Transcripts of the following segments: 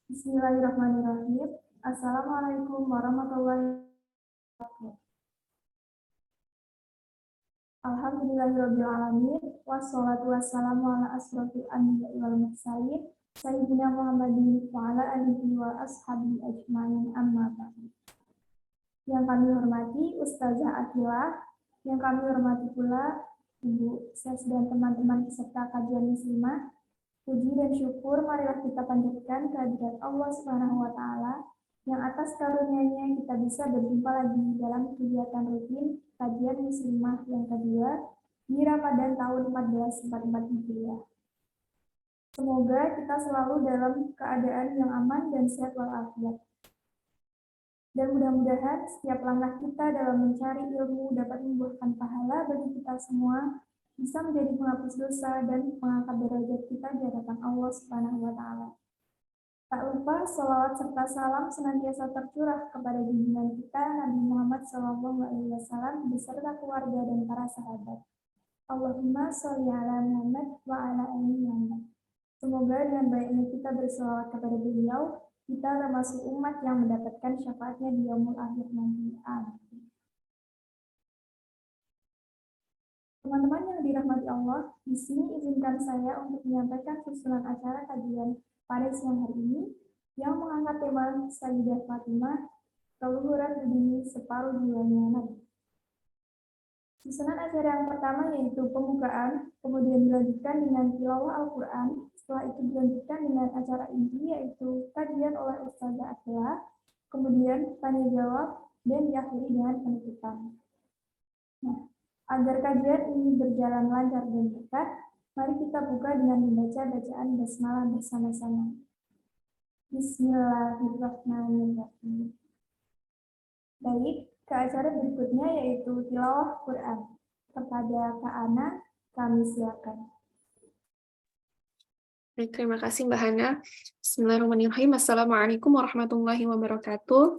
Bismillahirrahmanirrahim. Assalamualaikum warahmatullahi wabarakatuh. Alhamdulillahirabbil alamin wassalatu wassalamu ala asrofil anbiya'i wal mursalin sayyidina Muhammadin wa ala alihi wa ashabihi ajmain amma ba'du. Yang kami hormati Ustazah Akila, yang kami hormati pula Ibu Ses dan teman-teman peserta kajian muslimah. Puji dan syukur marilah kita panjatkan kehadirat Allah Subhanahu wa taala yang atas karunia-Nya kita bisa berjumpa lagi dalam kegiatan rutin kajian muslimah yang kedua di Ramadan tahun 1444 Hijriah. Semoga kita selalu dalam keadaan yang aman dan sehat walafiat. Dan mudah-mudahan setiap langkah kita dalam mencari ilmu dapat membuahkan pahala bagi kita semua, bisa menjadi penghapus dosa dan mengangkat derajat kita di hadapan Allah Subhanahu wa taala. Tak lupa salawat serta salam senantiasa tercurah kepada junjungan kita Nabi Muhammad SAW beserta keluarga dan para sahabat. Allahumma sholli ala Muhammad wa ala ali Muhammad. Semoga dengan baiknya kita berselawat kepada beliau, kita termasuk umat yang mendapatkan syafaatnya di yaumul akhir nanti. Amin. Teman-teman yang dirahmati Allah, di sini izinkan saya untuk menyampaikan susunan acara kajian pada siang hari ini yang mengangkat tema Sayyidah Fatimah, keluhuran bumi separuh jiwanya Nabi. Susunan acara yang pertama yaitu pembukaan, kemudian dilanjutkan dengan tilawah Al-Quran, setelah itu dilanjutkan dengan acara inti yaitu kajian oleh Ustazah Akila, kemudian tanya jawab, dan diakhiri dengan penutupan. Nah, agar kajian ini berjalan lancar dan berkah, mari kita buka dengan membaca bacaan basmalah bersama-sama. Bismillahirrahmanirrahim. Baik, ke acara berikutnya yaitu tilawah Quran. Kepada Kak Ana, kami silakan. Baik, terima kasih Mbak Hana. Bismillahirrahmanirrahim. Assalamualaikum warahmatullahi wabarakatuh.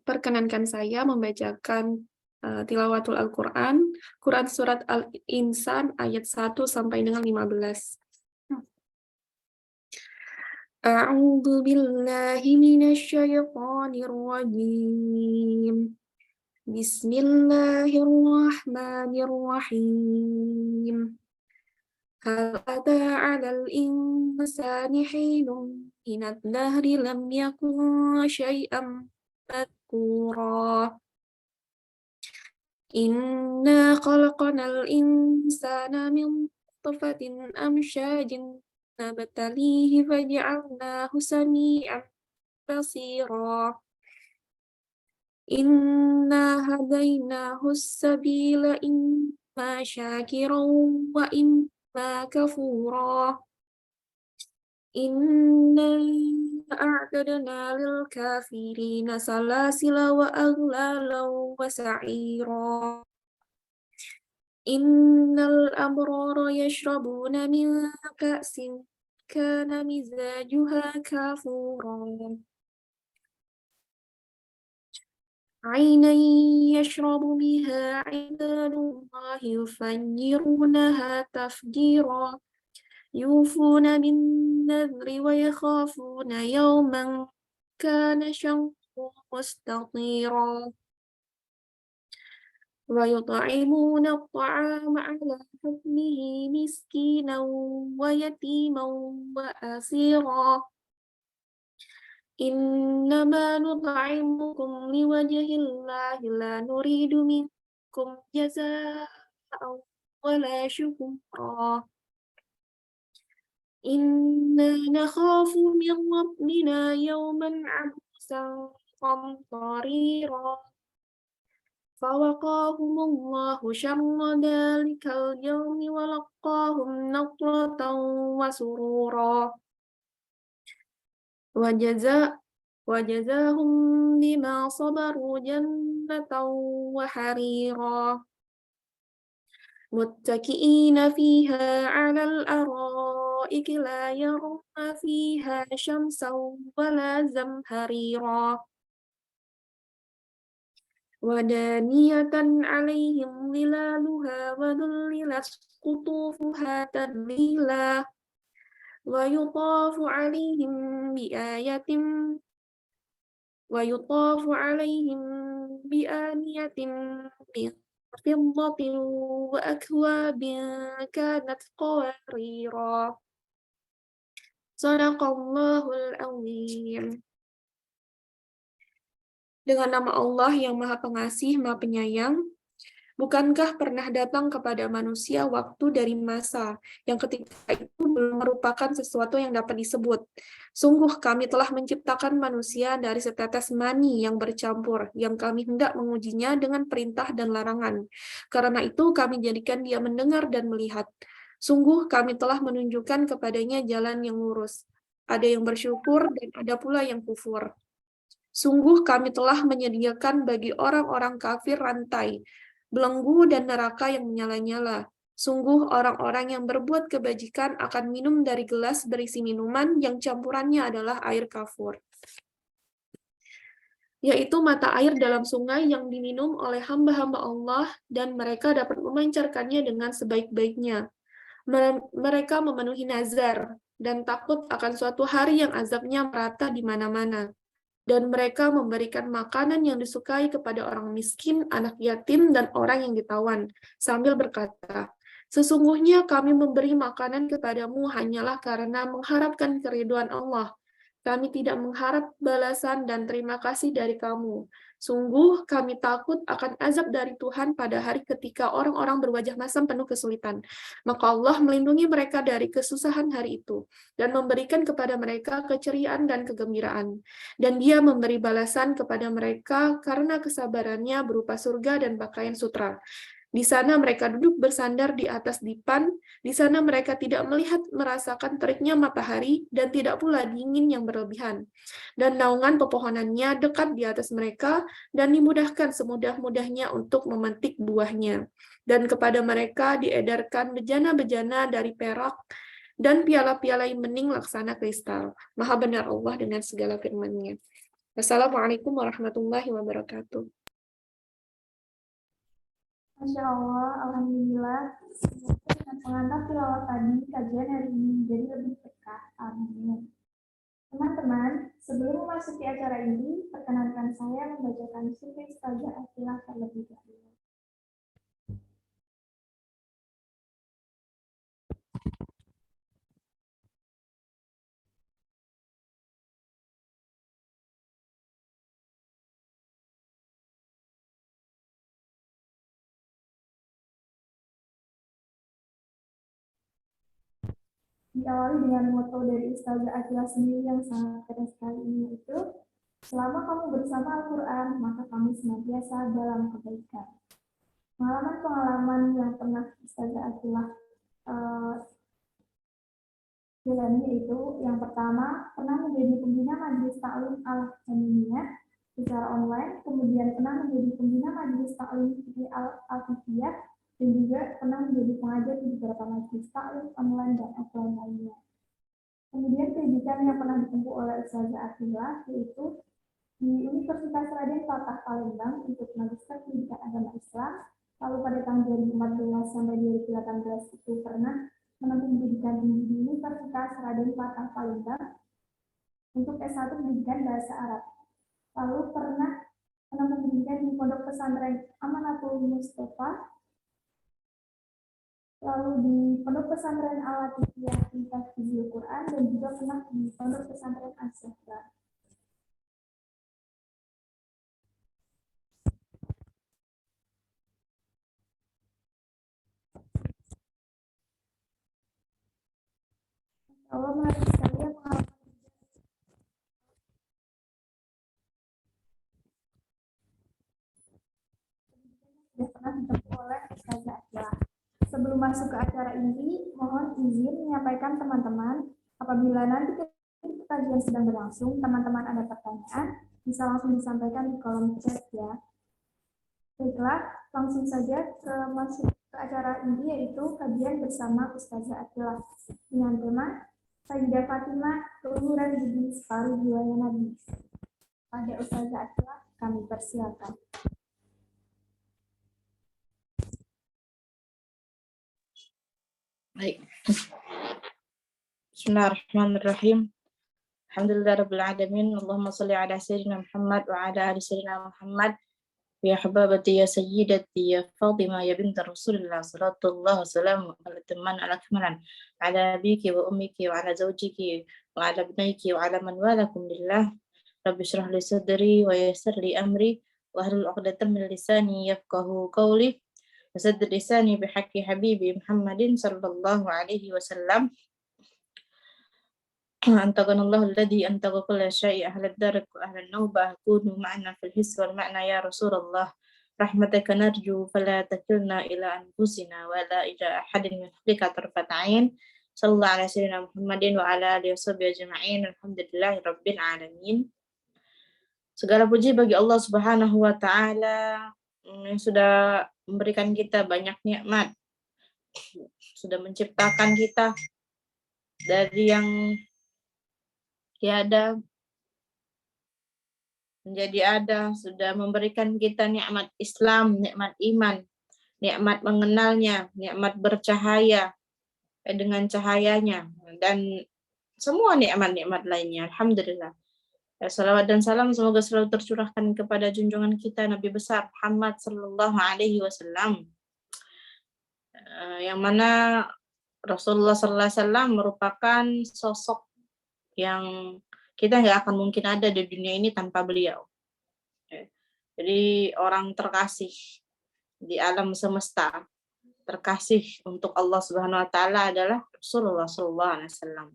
Perkenankan saya membacakan tilawatul Al-Quran, Quran Surat Al-Insan ayat 1 sampai dengan 15. A'udzu billahi minasyaitonir rajim. Bismillahirrahmanirrahim. هل أتى على الإنسان حين من الدهر لم يكن شيئا مذكورا إنا خلقنا الإنسان من نطفة أمشاج نبتليه فجعلناه سميعا بصيرا إنا هديناه السبيل إما شاكرا وإما كفورا إنا أعتدنا للكافرين سلاسل وأغلالا وسعيرا إن الأبرار يشربون من كأس كان مزاجها كافورا عينا يشرب بها عباد الله يفجرونها تفجيرا يوفون بالنذر ويخافون يوما كان شره مستطيرا ويطعمون الطعام على حبه مسكينا ويتيما وأسيرا إنما نطعمكم لوجه الله لا نريد منكم جزاء ولا شكورا إنا نخاف من ربنا يوما عبوسا قمطريرا فوقاهم الله شر ذلك اليوم ولقاهم نضرة وسرورا وجزاهم بما صبروا جنة وحريرا متكئين فيها على الأرائك لا يرون فيها شمسا ولا زمهريرا ودانية عليهم ظلالها وذللت قطوفها تذليلا ويطاف عليهم بآية ويطاف عليهم بآنية من فضة وأكواب كانت قواريرا صدق الله العظيم. Dengan nama Allah yang Maha Pengasih, Maha Penyayang, bukankah pernah datang kepada manusia waktu dari masa yang ketika itu belum merupakan sesuatu yang dapat disebut. Sungguh kami telah menciptakan manusia dari setetes mani yang bercampur, yang kami hendak mengujinya dengan perintah dan larangan. Karena itu kami jadikan dia mendengar dan melihat. Sungguh kami telah menunjukkan kepadanya jalan yang lurus. Ada yang bersyukur dan ada pula yang kufur. Sungguh kami telah menyediakan bagi orang-orang kafir rantai, belenggu dan neraka yang menyala-nyala. Sungguh orang-orang yang berbuat kebajikan akan minum dari gelas berisi minuman yang campurannya adalah air kafur, yaitu mata air dalam sungai yang diminum oleh hamba-hamba Allah dan mereka dapat memancarkannya dengan sebaik-baiknya. Mereka memenuhi nazar dan takut akan suatu hari yang azabnya merata di mana-mana. Dan mereka memberikan makanan yang disukai kepada orang miskin, anak yatim, dan orang yang ditawan, sambil berkata, sesungguhnya kami memberi makanan kepadamu hanyalah karena mengharapkan keriduan Allah. Kami tidak mengharap balasan dan terima kasih dari kamu. Sungguh kami takut akan azab dari Tuhan pada hari ketika orang-orang berwajah masam penuh kesulitan. Maka Allah melindungi mereka dari kesusahan hari itu dan memberikan kepada mereka keceriaan dan kegembiraan. Dan Dia memberi balasan kepada mereka karena kesabarannya berupa surga dan pakaian sutra. Di sana mereka duduk bersandar di atas dipan, di sana mereka tidak merasakan teriknya matahari, dan tidak pula dingin yang berlebihan. Dan naungan pepohonannya dekat di atas mereka, dan dimudahkan semudah-mudahnya untuk memetik buahnya. Dan kepada mereka diedarkan bejana-bejana dari perak, dan piala-piala yang bening laksana kristal. Maha benar Allah dengan segala firman-Nya. Wassalamualaikum warahmatullahi wabarakatuh. Masya Allah, Alhamdulillah. Semoga dengan pengantar tilawah tadi, kajian hari ini menjadi lebih berkah. Amin. Teman-teman, sebelum memasuki acara ini, perkenankan saya membacakan survei Ustazah Akilah terlebih dahulu. Diawali dengan moto dari Ustazah Akilah sendiri yang sangat keren sekali ini, yaitu selama kamu bersama Al-Quran, maka kamu senantiasa dalam kebaikan. Pengalaman-pengalaman yang pernah Ustazah Akilah jalani yaitu yang pertama, pernah menjadi pembina Majelis Ta'lim Al-Jamiyah secara online, kemudian pernah menjadi pembina Majelis Ta'lim Al-Afifiyah, dan juga pernah menjadi pengajar di beberapa majelis ta'lim online dan offline lainnya. Kemudian pendidikan yang pernah ditempuh oleh Ustazah Akilah yaitu di Universitas Raden Fatah Palembang untuk Magister Pendidikan Agama Islam, lalu pada tahun 2014 sampai 2018 itu pernah menempuh pendidikan tinggi di Universitas Raden Fatah Palembang untuk S1 Pendidikan Bahasa Arab. Lalu pernah menempuh pendidikan di Pondok Pesantren Amanatul Mustafa, lalu di Pondok Pesantren Al-Latifiyah di Tahfidzul Quran, dan juga pernah di Pondok Pesantren As-Sahra. Allah melatih saya pengalaman sudah pernah ditempuh oleh Ustazah Akilah. Sebelum masuk ke acara ini, mohon izin menyampaikan teman-teman, apabila nanti kajian sedang berlangsung, teman-teman ada pertanyaan, bisa langsung disampaikan di kolom chat ya. Baiklah, langsung saja masuk ke acara ini, yaitu kajian bersama Ustazah Akilah dengan tema Sayyidah Fatimah, keluhuran budi separuh jiwanya Nabi. Pada Ustazah Akilah, kami persilakan. Baik. Bismillahirrahmanirrahim. Alhamdulillahirabbil alamin. Allahumma shalli ala sayyidina Muhammad wa ala ali sayyidina Muhammad. Ya hababati ya sayyidati ya Fatimah ya binti Rasulillah sallallahu wasallam ala teman ala kamalan ala abiki wa ummiki wa ala zawjiki wa ala ibnaiki wa ala man walakum lillah. Rabbi shrah li sadri wa yassir li amri wa hlul 'uqdatam min lisani yafqahu qawli. Wasaddid lisani bihaqqi habibi Muhammadin sallallahu alaihi wasallam. Antaqanallahu alladhi antaqa kulla syai' ahlad darak wa ahlan nawbah kunu ma'ana fil hisbi wal ma'na ya Rasulullah rahmataka narju fala takilna ila anfusina wa la ila ahadin min khalqika tarfat 'ain sallallahu ala sayyidina Muhammadin wa ala alihi washabihi ajma'in alhamdulillahi rabbil alamin. Segala puji bagi Allah Subhanahu wa taala yang sudah memberikan kita banyak nikmat, sudah menciptakan kita dari yang tiada menjadi ada, sudah memberikan kita nikmat Islam, nikmat iman, nikmat mengenalnya, nikmat bercahaya dengan cahayanya, dan semua nikmat-nikmat lainnya. Alhamdulillah. Salawat dan salam semoga selalu tercurahkan kepada junjungan kita Nabi besar Muhammad sallallahu alaihi wasallam, yang mana Rasulullah sallallahu alaihi wasallam merupakan sosok yang kita nggak akan mungkin ada di dunia ini tanpa beliau. Jadi orang terkasih di alam semesta, terkasih untuk Allah Subhanahu wa taala adalah Rasulullah sallallahu alaihi wasallam.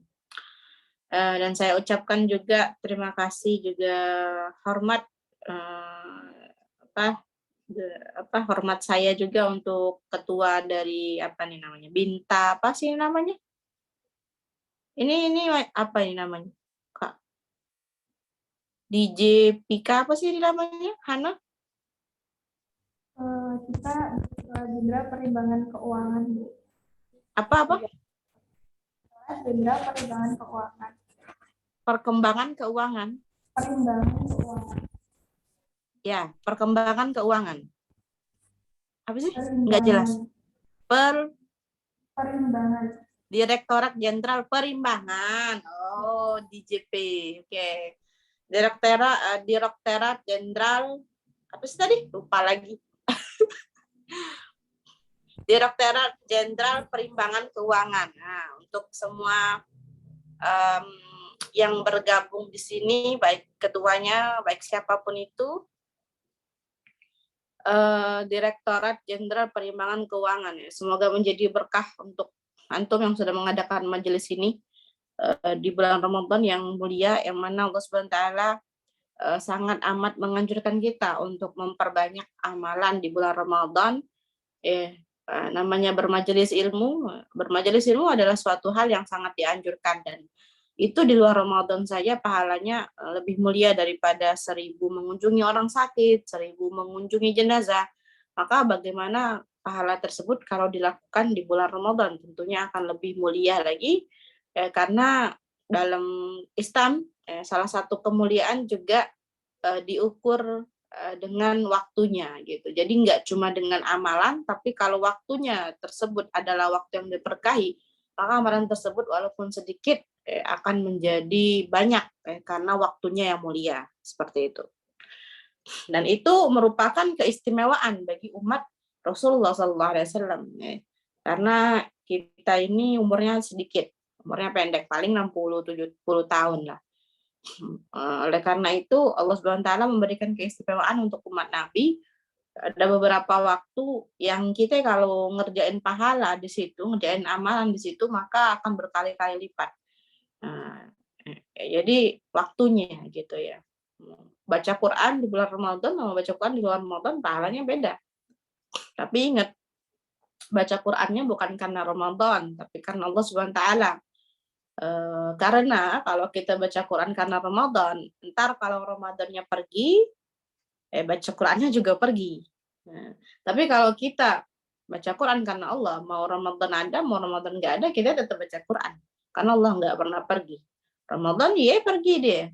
Dan saya ucapkan juga terima kasih juga hormat hormat saya juga untuk ketua dari Binta apa sih namanya? Ini apa ini namanya? Kak. DJ Pika apa sih namanya? Hana? Kita Jenderal Perimbangan Keuangan, Bu. Apa? Jenderal Perimbangan Keuangan. Perkembangan keuangan. Perimbangan Keuangan. Ya, perkembangan keuangan. Apa sih? Perimbangan. Nggak jelas. Perimbangan. Direktorat Jenderal Perimbangan. Oh, DJP. Oke. Direktorat Jenderal apa sih tadi? Lupa lagi. Direktorat Jenderal Perimbangan Keuangan. Nah, untuk semua yang bergabung di sini, baik ketuanya, baik siapapun itu, Direktorat Jenderal Perimbangan Keuangan, ya. Semoga menjadi berkah untuk antum yang sudah mengadakan majelis ini di bulan Ramadan yang mulia, yang mana Allah Subhanahu wa taala sangat amat menganjurkan kita untuk memperbanyak amalan di bulan Ramadan. Namanya bermajelis ilmu adalah suatu hal yang sangat dianjurkan, dan itu di luar Ramadan saja pahalanya lebih mulia daripada 1000 mengunjungi orang sakit, 1000 mengunjungi jenazah. Maka bagaimana pahala tersebut kalau dilakukan di bulan Ramadan? Tentunya akan lebih mulia lagi, karena dalam Islam salah satu kemuliaan juga diukur dengan waktunya gitu. Jadi nggak cuma dengan amalan, tapi kalau waktunya tersebut adalah waktu yang diberkahi, maka amalan tersebut walaupun sedikit akan menjadi banyak karena waktunya yang mulia, seperti itu. Dan itu merupakan keistimewaan bagi umat Rasulullah SAW, karena kita ini umurnya sedikit, umurnya pendek, paling 60-70 tahun lah. Oleh karena itu Allah Subhanahu wa taala memberikan keistimewaan untuk umat Nabi. Ada beberapa waktu yang kita kalau ngerjain pahala di situ, ngerjain amalan di situ, maka akan berkali-kali lipat. Jadi waktunya gitu ya. Baca Quran di bulan Ramadan sama baca Quran di luar Ramadan pahalanya beda. Tapi ingat, baca Qurannya bukan karena Ramadan, tapi karena Allah Subhanahu wa taala. Karena kalau kita baca Quran karena Ramadan, ntar kalau Ramadannya pergi, baca Qurannya juga pergi. Nah, tapi kalau kita baca Quran karena Allah, mau Ramadan ada, mau Ramadan nggak ada, kita tetap baca Quran. Karena Allah nggak pernah pergi. Ramadan dia pergi dia.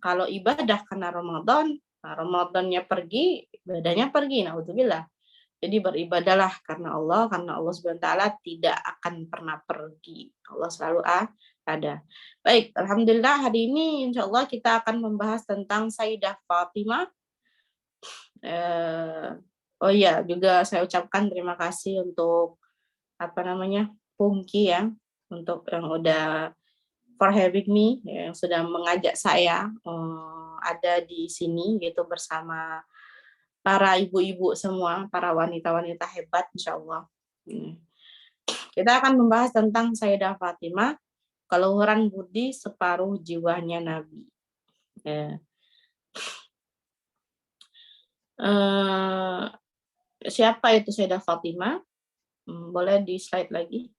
Kalau ibadah karena Ramadan, Ramadannya pergi, ibadahnya pergi. Naudzubillah. Jadi beribadahlah karena Allah Subhanahu wa taala tidak akan pernah pergi. Allah selalu ada. Baik, alhamdulillah hari ini insya Allah kita akan membahas tentang Sayyidah Fatimah. Oh iya, juga saya ucapkan terima kasih untuk Pungki ya, untuk yang udah for having me, yang sudah mengajak saya ada di sini gitu bersama para ibu-ibu semua, para wanita-wanita hebat insya Allah. Kita akan membahas tentang Sayyidah Fatimah, keluhuran budi separuh jiwanya Nabi. Siapa itu Sayyidah Fatimah? Boleh di slide lagi.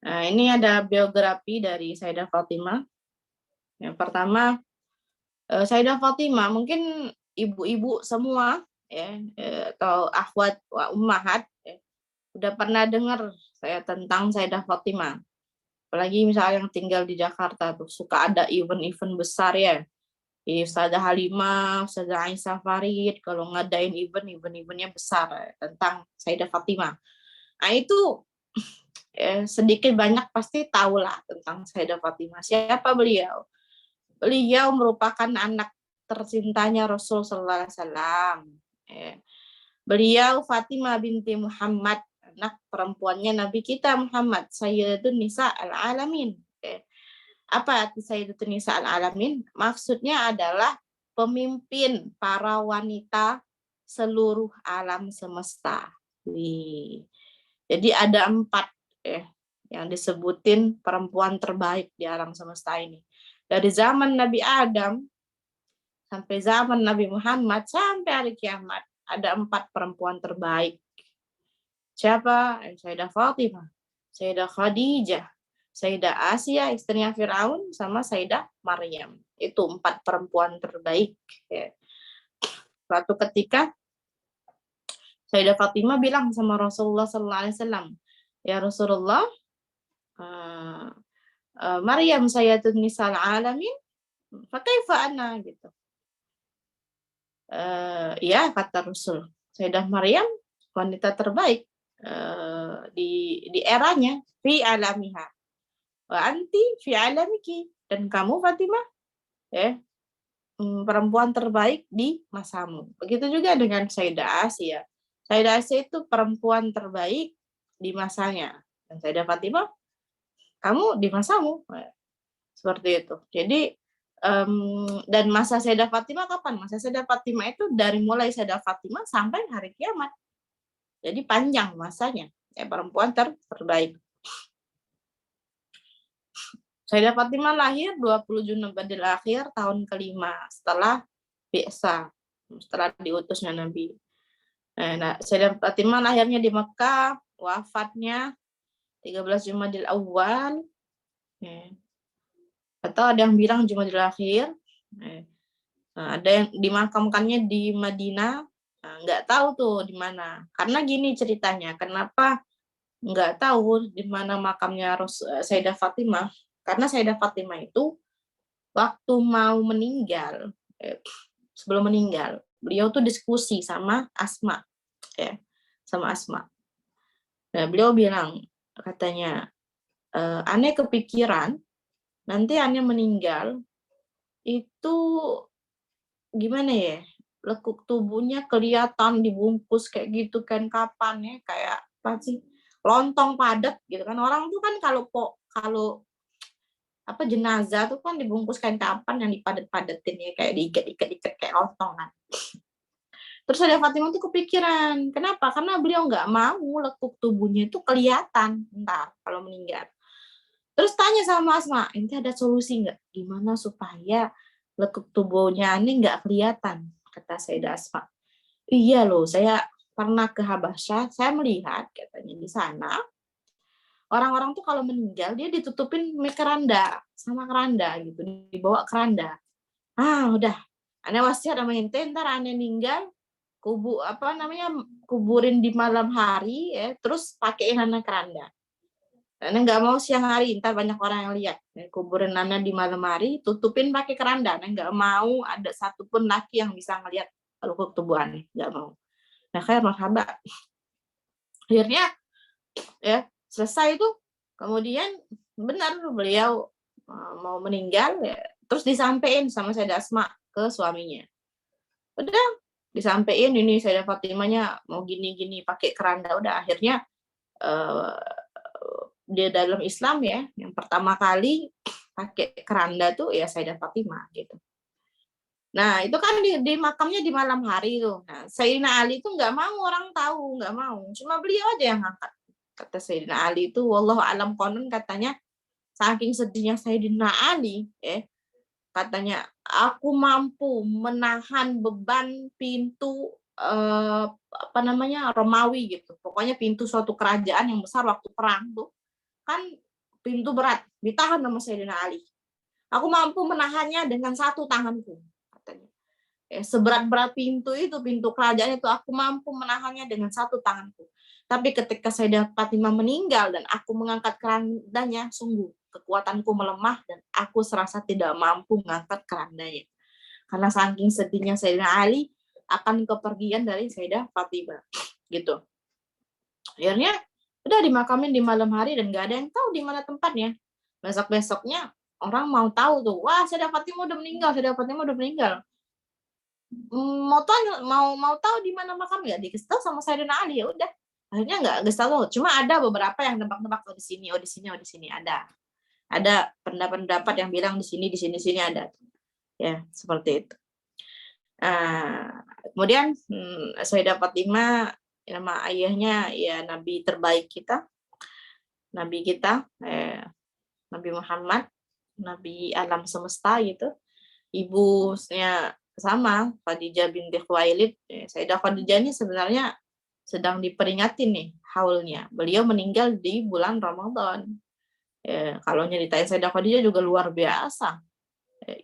Nah, ini ada biografi dari Sayyidah Fatimah. Yang pertama, Sayyidah Fatimah mungkin ibu-ibu semua ya, atau akhwat wa ummahat ya, udah pernah dengar saya tentang Sayyidah Fatimah. Apalagi misalnya yang tinggal di Jakarta tuh suka ada event-event besar ya. Ustazah Halimah, Ustazah Aisyah Farid, kalau ngadain event-eventnya besar tentang Sayyidah Fatimah. Nah itu sedikit banyak pasti tahulah tentang Sayyidah Fatimah. Siapa beliau? Beliau merupakan anak tercintanya Rasul Sallallahu Alaihi Wasallam. Beliau Fatimah binti Muhammad, anak perempuannya Nabi kita Muhammad, Sayyidatun Nisa al-Alamin. Apa arti Sayyidatun Nisa al-Alamin? Maksudnya adalah pemimpin para wanita seluruh alam semesta. Jadi ada 4 yang disebutin perempuan terbaik di alam semesta ini. Dari zaman Nabi Adam sampai zaman Nabi Muhammad sampai hari kiamat ada 4 perempuan terbaik. Siapa? Sayyidah Fatimah, Sayyidah Khadijah, Sayyidah Asia, istrinya Firaun, sama Sayyidah Maryam. Itu 4 perempuan terbaik. Suatu ketika Sayyidah Fatimah bilang sama Rasulullah Sallallahu Alaihi Wasallam, ya Rasulullah, Maryam Sayyidatun Nisa'al Alamin, fakaifa ana gitu. Ya kata Rasul, Sayyidah Maryam wanita terbaik di eranya, fi alamiha. Wa anti fi alamiki, dan kamu Fatimah perempuan terbaik di masamu. Begitu juga dengan Sayyidah Asia. Sayyidah Asia itu perempuan terbaik di masanya. Dan Sayyidah Fatimah, kamu di masamu. Seperti itu. Jadi dan masa Sayyidah Fatimah kapan? Masa Sayyidah Fatimah itu dari mulai Sayyidah Fatimah sampai hari kiamat. Jadi panjang masanya. Perempuan terbaik. Sayyidah Fatimah lahir 20 Jumadil Akhir tahun ke-5 setelah bi'tsah, setelah diutusnya Nabi. Nah, Sayyidah Fatimah lahirnya di Mekah, wafatnya 13 Jumadil Awal. Atau ada yang bilang Jumadil Akhir. Ada yang dimakamkannya di Madinah. Nggak tahu tuh di mana. Karena gini ceritanya, kenapa nggak tahu di mana makamnya Sayyidah Fatimah? Karena Sayyidah Fatimah itu waktu mau meninggal, sebelum meninggal, beliau tuh diskusi sama Asma, sama Asma. Nah, beliau bilang, katanya, aneh kepikiran, nanti aneh meninggal, itu gimana ya, lekuk tubuhnya kelihatan dibungkus kayak gitu kan, kapan ya, kayak apa sih, lontong padat gitu kan. Orang tuh kan kalau jenazah tuh kan dibungkus kain kapan yang dipadet-padetin ya, kayak diikat-ikat kayak lontong kan. Terus ada Fatimah tuh kepikiran, kenapa? Karena beliau nggak mau lekuk tubuhnya itu kelihatan ntar kalau meninggal. Terus tanya sama Asma, ini ada solusi nggak? Gimana supaya lekuk tubuhnya ini nggak kelihatan? Kata Sayyidah Asma. Iya loh, saya pernah ke Habasyah, saya melihat katanya di sana orang-orang tuh kalau meninggal dia ditutupin keranda sama keranda gitu, dibawa keranda. Udah, aneh wasiat sama ente, ntar aneh meninggal kuburin di malam hari ya, terus pakein aneh keranda. Aneh nggak mau siang hari, ntar banyak orang yang lihat. Kuburin aneh di malam hari, tutupin pakai keranda. Aneh nggak mau ada satupun laki yang bisa ngelihat kalau tubuh aneh, nggak mau. Nah, khair marhaba. Akhirnya ya selesai itu, kemudian benar beliau mau meninggal ya, terus disampaikan sama Sayyidah Asma ke suaminya. Udah disampaikan ini Sayyidah Fatimahnya mau gini-gini pakai keranda. Udah akhirnya dia dalam Islam ya, yang pertama kali pakai keranda tuh ya Sayyidah Fatimah gitu. Nah, itu kan di makamnya di malam hari tuh. Nah, Sayyidina Ali itu nggak mau orang tahu, nggak mau. Cuma beliau aja yang angkat. Kata Sayyidina Ali itu, wallahu alam konon katanya, saking sedihnya Sayyidina Ali, katanya, aku mampu menahan beban pintu apa namanya Romawi gitu. Pokoknya pintu suatu kerajaan yang besar waktu perang tuh kan pintu berat, ditahan sama Sayyidina Ali. Aku mampu menahannya dengan satu tanganku, katanya. Seberat-berat pintu itu, pintu kerajaan itu, aku mampu menahannya dengan satu tanganku. Tapi ketika Sayyidah Fatimah meninggal dan aku mengangkat kerandanya, sungguh kekuatanku melemah dan aku serasa tidak mampu mengangkat kerandanya. Karena saking sedihnya Sayyidina Ali akan kepergian dari Sayyidah Fatimah. Gitu. Akhirnya udah dimakamin di malam hari dan gak ada yang tahu di mana tempatnya. Besok-besoknya orang mau tahu tuh, wah Sayyidah Fatimah udah meninggal, Sayyidah Fatimah udah meninggal. Mau tanya, mau tahu di mana makamnya, dikasih tahu sama Sayyidina Ali, ya udah. Akhirnya nggak tahu, cuma ada beberapa yang nebak-nebak, oh di sini, oh di sini, oh di sini, ada pendapat yang bilang di sini ada, ya seperti itu. Kemudian Sayyidah Fatimah, nama ayahnya ya Nabi terbaik kita, Nabi kita, Nabi Muhammad, Nabi alam semesta gitu. Ibunya sama, Khadijah binti Khuwailid. Sayyidah Khadijah ini sebenarnya sedang diperingati nih haulnya. Beliau meninggal di bulan Ramadan. Kalau nyeritain Sayyidah Khadijah juga luar biasa.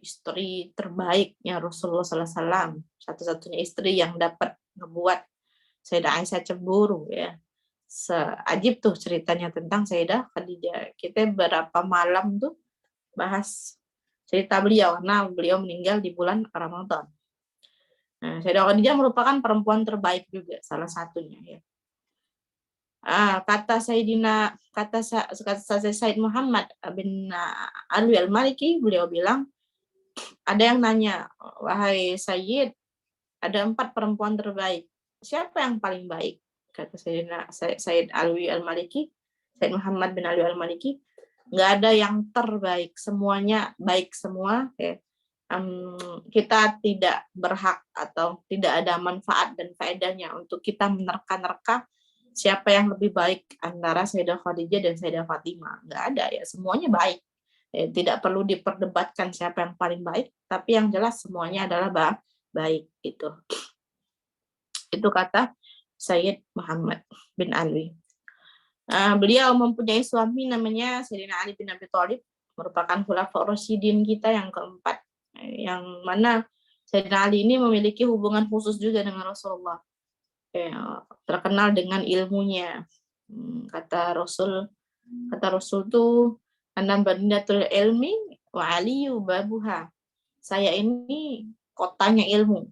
Istri terbaiknya Rasulullah SAW. Satu-satunya istri yang dapat ngebuat Sayyidah Aisyah cemburu ya. Seajib tuh ceritanya tentang Sayyidah Khadijah. Kita berapa malam tuh bahas cerita beliau karena beliau meninggal di bulan Ramadan. Nah, Sayyidah Khadijah merupakan perempuan terbaik juga, salah satunya ya. Kata Sayyid Muhammad bin Alwi Al-Maliki, beliau bilang, ada yang nanya, wahai Sayyid, ada 4 perempuan terbaik. Siapa yang paling baik? Kata Sayyid Alwi Al-Maliki, Sayyid Muhammad bin Alwi Al-Maliki, nggak ada yang terbaik, semuanya baik semua. Ya. Kita tidak berhak atau tidak ada manfaat dan faedahnya untuk kita menerka-nerka siapa yang lebih baik antara Sayyidah Khadijah dan Sayyidah Fatimah. Nggak ada ya, semuanya baik. Tidak perlu diperdebatkan siapa yang paling baik, tapi yang jelas semuanya adalah baik gitu. Itu kata Sayyid Muhammad bin Alwi. Beliau mempunyai suami namanya Sayyidina Ali bin Abi Thalib, merupakan khulafaur rasyidin kita yang keempat, yang mana Sayyidina Ali ini memiliki hubungan khusus juga dengan Rasulullah, terkenal dengan ilmunya. Kata Rasul tuh, anam badinatul ilmi wa aliyu babuha. Saya ini kotanya ilmu,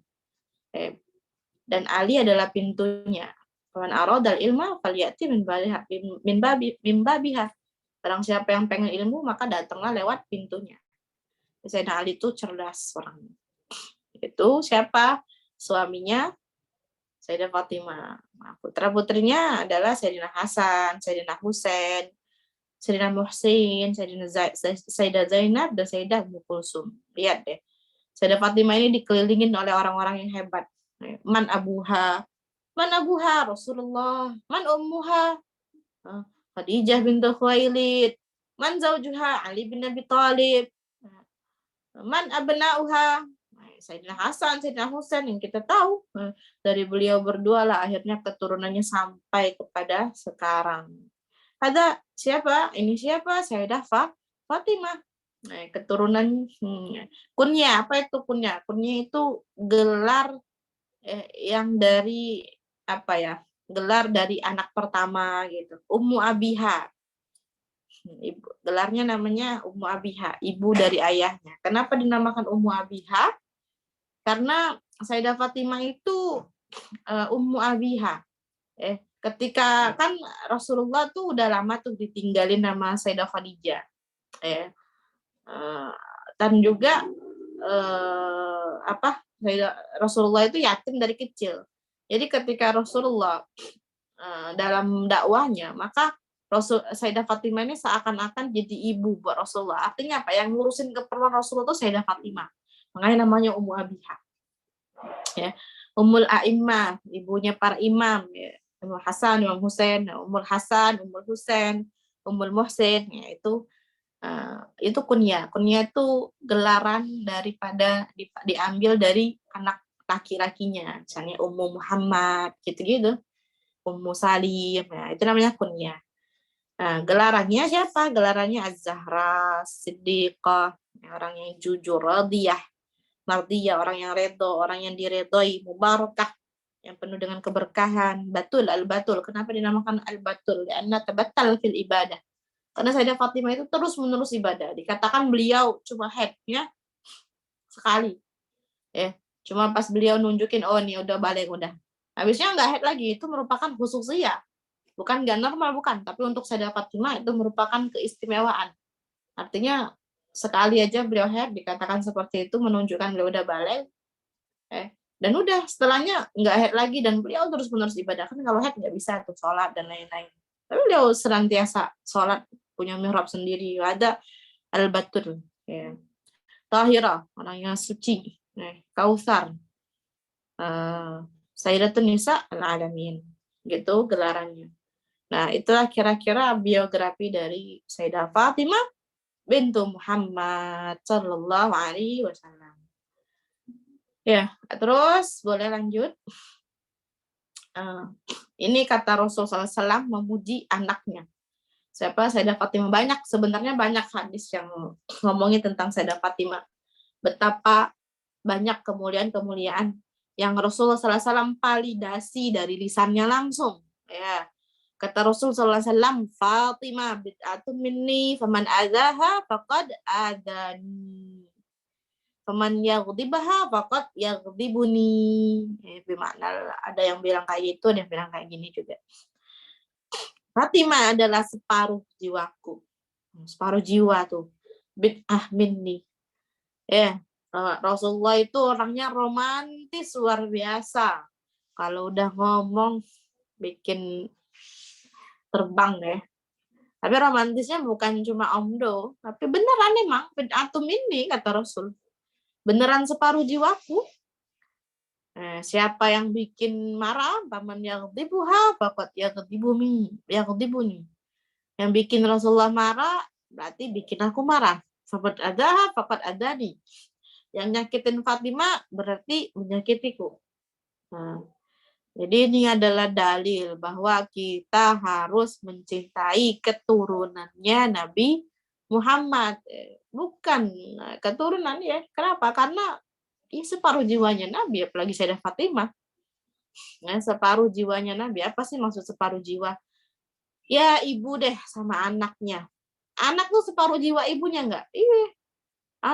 dan Ali adalah pintunya. Faman aradal ilma falyati min babiha. Barang siapa yang pengen ilmu maka datanglah lewat pintunya. Sayyidina Ali itu cerdas orangnya. Itu siapa? Suaminya Sayyidah Fatimah. Putra-putrinya adalah Sayyidina Hasan, Sayyidina Husain, Sayyidina Muhsin, Sayyidah Zainab, dan Sayyidah Ummu Kulsum. Lihat deh. Sayyidah Fatimah ini dikelilingin oleh orang-orang yang hebat. Man abuha Rasulullah, man ummuha Khadijah bintu Khuwailid, man zaujuha Ali bin Abi Thalib, man abna'uha Sayyidina Hasan, Sayyidina Husain, yang kita tahu dari beliau berdua lah akhirnya keturunannya sampai kepada sekarang. Ada siapa? Ini siapa? Sayyidah Fatimah. Keturunan kunya. Apa itu kunya? Kunya itu gelar yang dari apa ya? Gelar dari anak pertama gitu. Ummu Abiha. Gelarnya namanya Ummu Abiha, ibu dari ayahnya. Kenapa dinamakan Ummu Abiha? Karena Sayyidah Fatimah itu Ummu Abiha. Ketika kan Rasulullah tuh udah lama tuh ditinggalin sama Sayyidah Khadijah. Dan juga Rasulullah itu yatim dari kecil. Jadi ketika Rasulullah dalam dakwahnya, maka Sayyidah Fatimah ini seakan-akan jadi ibu buat Rasulullah. Artinya apa? Yang ngurusin keperluan Rasulullah itu Sayyidah Fatimah. Makanya namanya Ummu Abiha. Ya. Ummul A'immah, ibunya para imam, ya. Imam Hasan, Imam Husain, Ummul Hasan, Ummul Husain, Ummul Muhsin, ya, itu kunyah. Kunyah itu gelaran daripada diambil dari anak laki-lakinya, misalnya Ummu Muhammad, gitu-gitu, Ummu Salim, ya, itu namanya kunyah. Nah, gelarannya siapa? Gelarannya Az-Zahra, Siddiqah, orang yang jujur, radiyah, mardiyah, orang yang redo, orang yang diredoi, mubarakah, yang penuh dengan keberkahan, batul, al-batul. Kenapa dinamakan al-batul? Karena tabattal fil ibadah. Karena Sayyidah Fatimah itu terus-menerus ibadah. Dikatakan beliau cuma headnya sekali. Cuma pas beliau nunjukin, oh ini udah balik, udah. Habisnya nggak head lagi. Itu merupakan khususiyah. Bukan nggak normal, bukan. Tapi untuk Sayyidah Fatimah itu merupakan keistimewaan. Artinya sekali aja beliau head, dikatakan seperti itu, menunjukkan beliau udah balik. Dan udah, setelahnya nggak head lagi. Dan beliau terus-menerus ibadah. Kan kalau head nggak bisa tuh, sholat dan lain-lain. Tapi beliau senantiasa sholat, punya mihrab sendiri. Ada al-batul. Ya. Tahira, orang yang suci. Kautsar. Sayyidatun Nisa al-Alamin. Gitu gelarannya. Nah, itulah kira-kira biografi dari Sayyidah Fatimah bintu Muhammad sallallahu alaihi wasallam. Ya, terus boleh lanjut. Ini kata Rasulullah SAW memuji anaknya. Siapa? Sayyidah Fatimah. Sebenarnya banyak hadis yang ngomongin tentang Sayyidah Fatimah. Betapa banyak kemuliaan-kemuliaan yang Rasulullah SAW validasi dari lisannya langsung. Ya. Kata Rasulullah SAW, Fatimah bid'atun minni, faman adzaha faqad adani. Faman yaghdibaha faqad yaghdibuni. Bermakna ada yang bilang kayak gitu, ada yang bilang kayak gini juga. Fatimah adalah separuh jiwaku. Separuh jiwa tuh. Bid'ah minni. Rasulullah itu orangnya romantis luar biasa. Kalau udah ngomong bikin terbang deh. Tapi romantisnya bukan cuma omdo, tapi beneran emang bid'atum ini kata Rasul. Beneran separuh jiwaku. Siapa yang bikin marah, paman yaghdibuha faqad yaghdibuni. Yang bikin Rasulullah marah berarti bikin aku marah. Faqad adaha faqad adani. Yang nyakitin Fatimah berarti menyakitiku. Jadi ini adalah dalil bahwa kita harus mencintai keturunannya Nabi Muhammad. Bukan keturunan ya. Kenapa? Karena ini separuh jiwanya Nabi, apalagi Sayyidah Fatimah. Separuh jiwanya Nabi. Apa sih maksud separuh jiwa? Ya ibu deh sama anaknya. Anak tuh separuh jiwa ibunya enggak? Iya.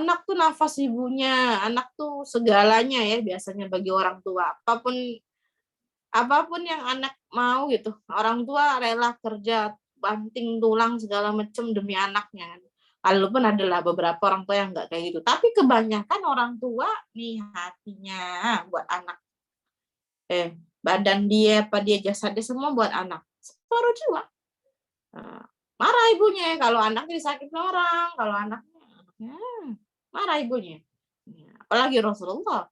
Anak tuh nafas ibunya. Anak tuh segalanya ya biasanya bagi orang tua. Apapun yang anak mau gitu, orang tua rela kerja banting tulang segala macam demi anaknya. Walaupun adalah beberapa orang tua yang nggak kayak gitu, tapi kebanyakan orang tua nih hatinya buat anak. Badan dia, jasadnya semua buat anak. Separuh jiwa. Marah ibunya kalau anaknya disakitin orang, kalau anaknya marah ibunya. Apalagi Rasulullah.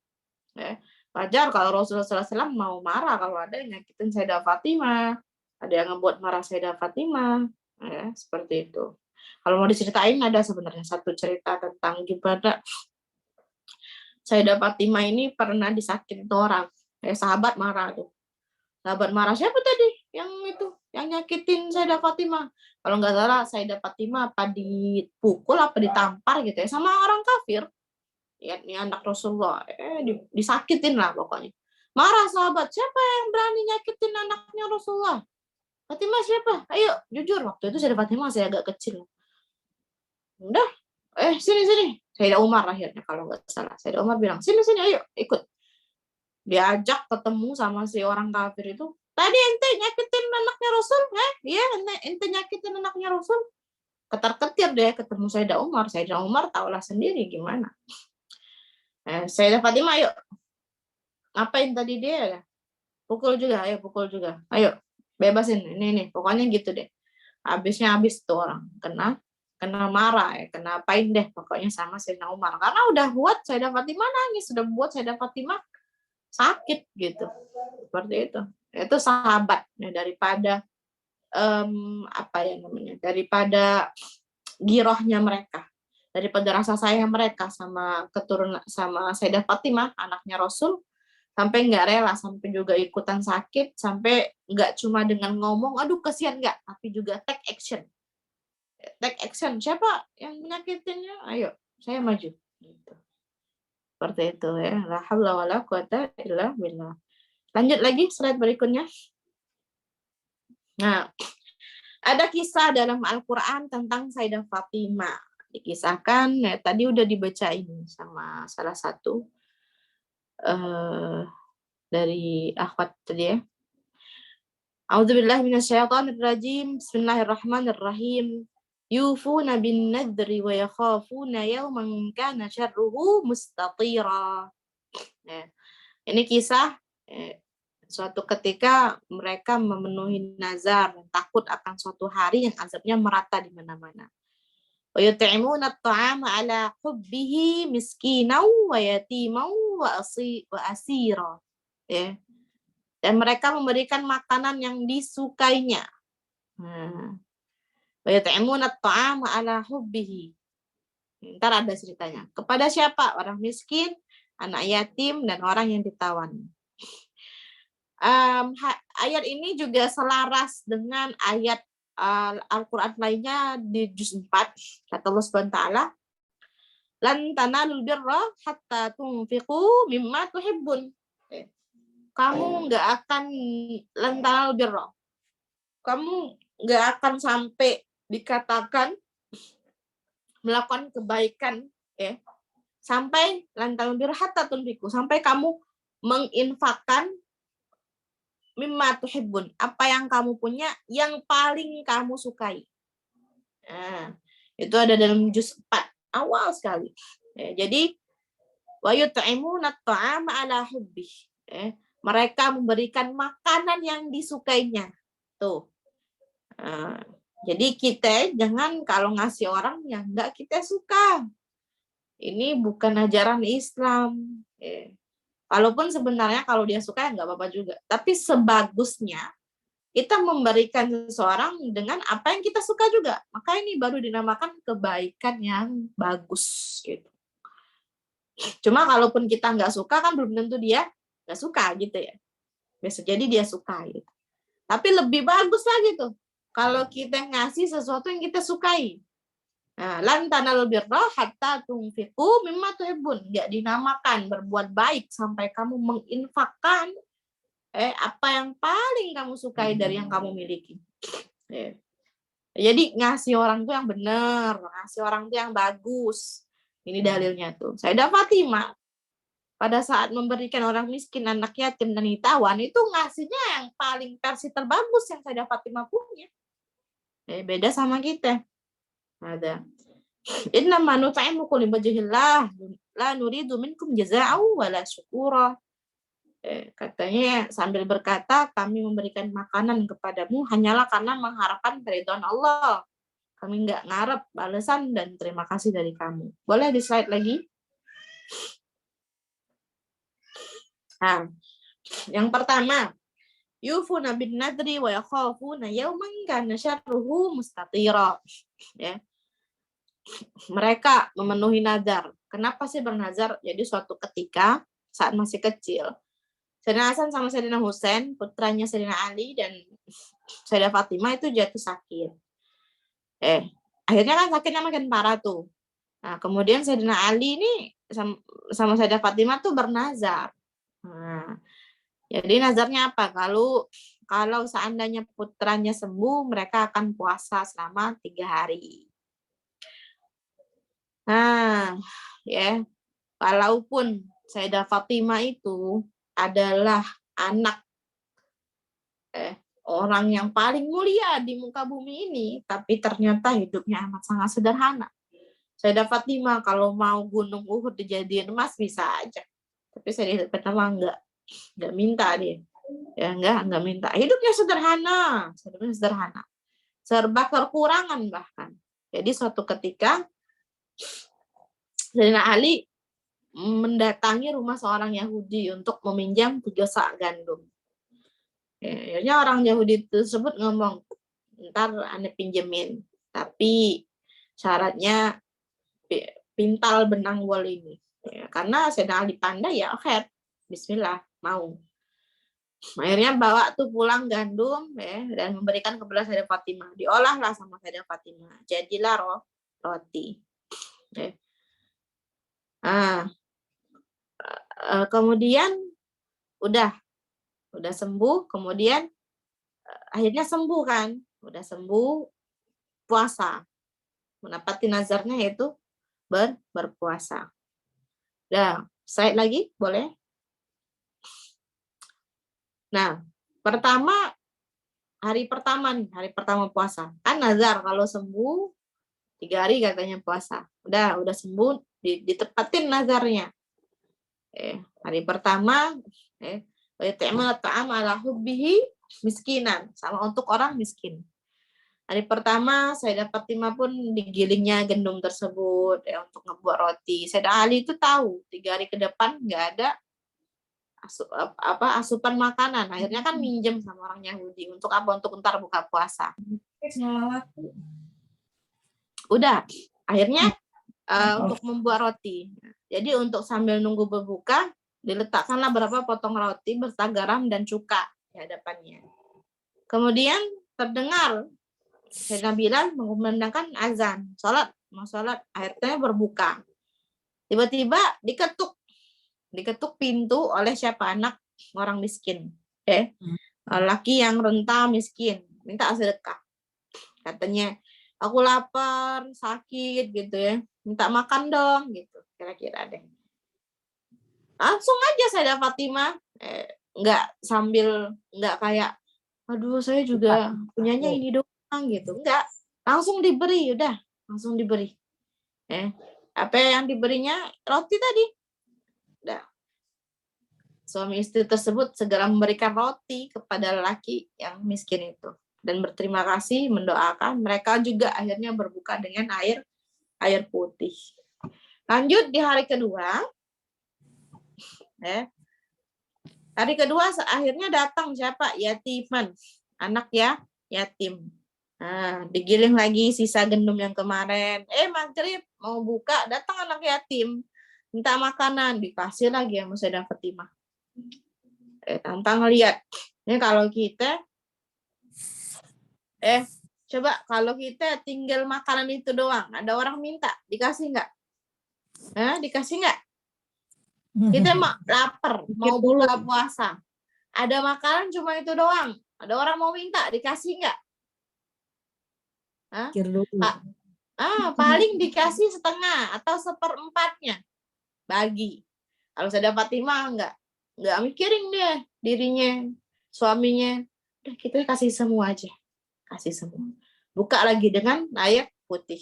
Wajar kalau Rasulullah SAW mau marah kalau ada yang nyakitin Sayyidah Fatimah, ada yang ngebuat marah Sayyidah Fatimah, seperti itu. Kalau mau diceritain ada sebenarnya satu cerita tentang gimana Sayyidah Fatimah ini pernah disakitin orang, sahabat marah tuh. Sahabat marah siapa tadi? Yang itu, yang nyakitin Sayyidah Fatimah. Kalau nggak salah Sayyidah Fatimah apa dipukul apa ditampar gitu ya sama orang kafir. Ya, ini anak Rasulullah, disakitin lah pokoknya. Marah sahabat, siapa yang berani nyakitin anaknya Rasulullah? Fatimah siapa? Ayo, jujur. Waktu itu Sayyidah Fatimah saya agak kecil. Udah, sini. Sayyidah Umar akhirnya kalau nggak salah. Sayyidah Umar bilang, sini, ayo, ikut. diajak ketemu sama si orang kafir itu, tadi ente nyakitin anaknya Rasul, iya ente nyakitin anaknya Rasul. Ketar-ketir deh ketemu Sayyidah Umar tahulah sendiri gimana. Sayyidah Fatimah, ayo ngapain tadi dia? Pukul juga, ayo bebasin ini pokoknya gitu deh. Habis tuh orang kena marah kena apain deh pokoknya sama Sayyidina Umar, karena udah buat Sayyidah Fatimah nangis, sudah buat Sayyidah Fatimah sakit gitu. Seperti itu sahabat ya, daripada daripada girohnya mereka, daripada rasa sayang mereka sama keturunan sama Sayyidah Fatimah anaknya Rasul, sampai nggak rela, sampai juga ikutan sakit, sampai nggak cuma dengan ngomong aduh kasihan nggak, tapi juga take action. Siapa yang menyakitinnya, ayo saya maju gitu. Seperti itu ya. La haula wala quwata illa billah. Lanjut lagi slide berikutnya. Nah, ada kisah dalam Al-Quran tentang Sayyidah Fatimah. Dikisahkan, ya, tadi udah dibacain sama salah satu dari akhwat tadi ya. A'udzubillahi minasyaitonirrajim. Bismillahirrahmanirrahim. Yufuna bin nadri wa yakhafuna yawman kana syarruhu mustatira. Ya. Ini kisah suatu ketika mereka memenuhi nazar, takut akan suatu hari yang azabnya merata di mana-mana. Wa yut'imuna at-ta'ama 'ala hubbihi miskinan wa yatiman wa asira. Ya. Dan mereka memberikan makanan yang disukainya. Wa yut'imuna at-ta'ama 'ala hubbihi. Ntar ada ceritanya. Kepada siapa? Orang miskin, anak yatim, dan orang yang ditawan. Ayat ini juga selaras dengan ayat Al-Quran lainnya di juz 4. Kata Allah Subhanahu wa ta'ala, lan tanalul birra hatta tunfiqu mimma tuhibbun. Kamu nggak akan lan tanalul birra. Kamu nggak akan sampai dikatakan melakukan kebaikan sampai lan tanalul birra hatta tunfiqu, sampai kamu menginfakkan mimma tuhibbun, apa yang kamu punya yang paling kamu sukai. Itu ada dalam juz 4 awal sekali. Jadi wa yut'imuna at-ta'ama 'ala hubbih. Mereka memberikan makanan yang disukainya. Tuh. Jadi kita jangan kalau ngasih orang yang enggak kita suka. Ini bukan ajaran Islam. Walaupun sebenarnya kalau dia suka ya nggak apa-apa juga. Tapi sebagusnya kita memberikan seseorang dengan apa yang kita suka juga. Maka ini baru dinamakan kebaikan yang bagus. Gitu. Cuma kalaupun kita nggak suka kan belum tentu dia nggak suka gitu ya. Bisa jadi dia suka gitu. Tapi lebih bagus lagi tuh kalau kita ngasih sesuatu yang kita sukai. Lan tanalul birra hatta tunfiqu mimma tuhibbun. Enggak dinamakan berbuat baik sampai kamu menginfakkan apa yang paling kamu sukai dari yang kamu miliki. Jadi ngasih orang tuh yang benar, ngasih orang tuh yang bagus. Ini dalilnya tuh. Sayyidah Fatimah pada saat memberikan orang miskin, anak yatim dan ditawan itu ngasihnya yang paling versi terbagus yang Sayyidah Fatimah punya. Beda sama kita. Ada. Inna ma nut'imukum liwajhillah la nuridu minkum jazaa'an wala syukura. Katanya sambil berkata kami memberikan makanan kepadamu hanyalah karena mengharapkan keridhaan Allah. Kami enggak ngarep balasan dan terima kasih dari kamu. Boleh di slide lagi? Nah, yang pertama, yufuna bin nadri wa yakhafuna yawman kana syarruhu mustatira. Ya. Mereka memenuhi nazar. Kenapa sih bernazar? Jadi suatu ketika saat masih kecil, Sayyidina Hasan sama Sayyidina Husain, putranya Sayyidina Ali dan Sayyidah Fatimah itu jatuh sakit. Akhirnya kan sakitnya makin parah tuh. Nah, kemudian Sayyidina Ali ini sama Sayyidah Fatimah tuh bernazar. Nah, jadi nazarnya apa? Kalau seandainya putranya sembuh, mereka akan puasa selama 3 hari. Nah, ya, walaupun Sayyidah Fatimah itu adalah anak orang yang paling mulia di muka bumi ini, tapi ternyata hidupnya amat sangat sederhana. Sayyidah Fatimah kalau mau gunung Uhud dijadiin emas bisa aja, tapi Sayyidah Fatimah enggak minta dia, ya enggak minta. Hidupnya sederhana, serba kekurangan bahkan. Jadi suatu ketika Sayyidina Ali mendatangi rumah seorang Yahudi untuk meminjam 3 sak gandum. Akhirnya orang Yahudi tersebut ngomong, ntar ane pinjemin, tapi syaratnya pintal benang wol ini. Ya, karena Sayyidina Ali pandai ya, oke, bismillah, mau. Akhirnya bawa tuh pulang gandum ya, dan memberikan kepada Sayyidah Fatimah. Diolahlah sama Sayyidah Fatimah. Jadilah roti. Ya. Kemudian udah sembuh, kemudian akhirnya sembuh kan, udah sembuh, puasa, menepati nazarnya yaitu berpuasa. Nah, slide lagi boleh. Nah, hari pertama puasa kan nazar kalau sembuh 3 hari katanya puasa, udah sembuh, ditepatin nazarnya. Hari pertama ta'am ala hubbihi miskinan, sama untuk orang miskin. Hari pertama Sayyidah Fatimah pun digilingnya gandum tersebut untuk ngebuat roti. Sayyidina Ali itu tahu 3 hari ke depan nggak ada asupan makanan. Akhirnya kan minjem sama orang Yahudi untuk apa? Untuk ntar buka puasa. Udah, akhirnya untuk membuat roti. Jadi untuk sambil nunggu berbuka, diletakkanlah berapa potong roti beserta garam dan cuka di hadapannya. Kemudian terdengar Sayyidina Bilal mengumandangkan azan, mau sholat, akhirnya berbuka. Tiba-tiba diketuk pintu oleh siapa? Anak orang miskin. Laki yang renta miskin, minta sedekah. Katanya, aku lapar, sakit gitu ya, minta makan dong gitu, kira-kira deh. Langsung aja Sayyidah Fatimah, nggak kayak, aduh saya juga punyanya ini doang gitu, nggak, langsung diberi, udah langsung diberi. Apa yang diberinya? Roti tadi. Udah. Suami istri tersebut segera memberikan roti kepada lelaki yang miskin itu dan berterima kasih, mendoakan. Mereka juga akhirnya berbuka dengan air putih. Lanjut di hari kedua. Hari kedua akhirnya datang siapa? Yatiman, anak yatim. Nah, digiling lagi sisa gandum yang kemarin. Maghrib mau buka, datang anak yatim, minta makanan, dikasih lagi sama Sayyidah Fatimah. Tanpa ngelihat. Ini kalau kita, coba kalau kita tinggal makanan itu doang, ada orang minta, dikasih nggak? Dikasih nggak? Kita lapar, mau buka puasa. Ada makanan cuma itu doang. Ada orang mau minta, dikasih nggak? Paling dikasih setengah atau 1/4-nya. Bagi. Kalau Sayyidah Fatimah nggak mikirin deh dirinya, suaminya. Udah kita kasih semua aja. Kasih semua. Buka lagi dengan air putih.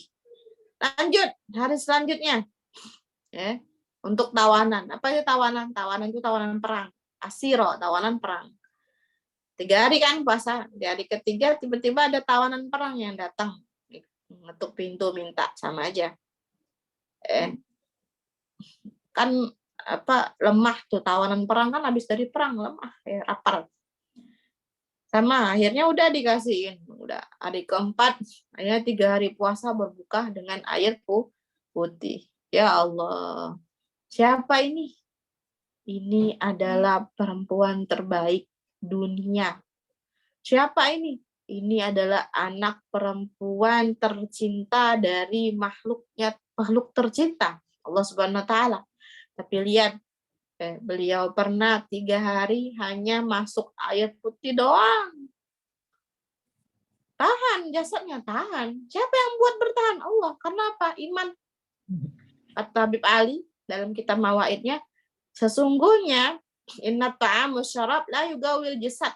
Lanjut, hari selanjutnya. Untuk tawanan. Apa itu tawanan? Tawanan itu tawanan perang. Asiro, tawanan perang. 3 hari kan puasa. Di hari ketiga tiba-tiba ada tawanan perang yang datang. Ngetuk pintu minta, sama aja. Kan lemah tuh, tawanan perang kan habis dari perang lemah, lapar. Sama, akhirnya udah dikasihin. Udah hari keempat, akhirnya 3 hari puasa berbuka dengan air putih. Ya Allah. Siapa ini? Ini adalah perempuan terbaik dunia. Siapa ini? Ini adalah anak perempuan tercinta dari makhluk tercinta, Allah Subhanahu wa taala. Tapi lihat, beliau pernah 3 hari hanya masuk air putih doang. Tahan, jasadnya tahan. Siapa yang buat bertahan? Allah. Karena apa? Iman. Kata Habib Ali dalam kitab Mawaidnya, sesungguhnya Inna ta'am syarab la yugawil jasad.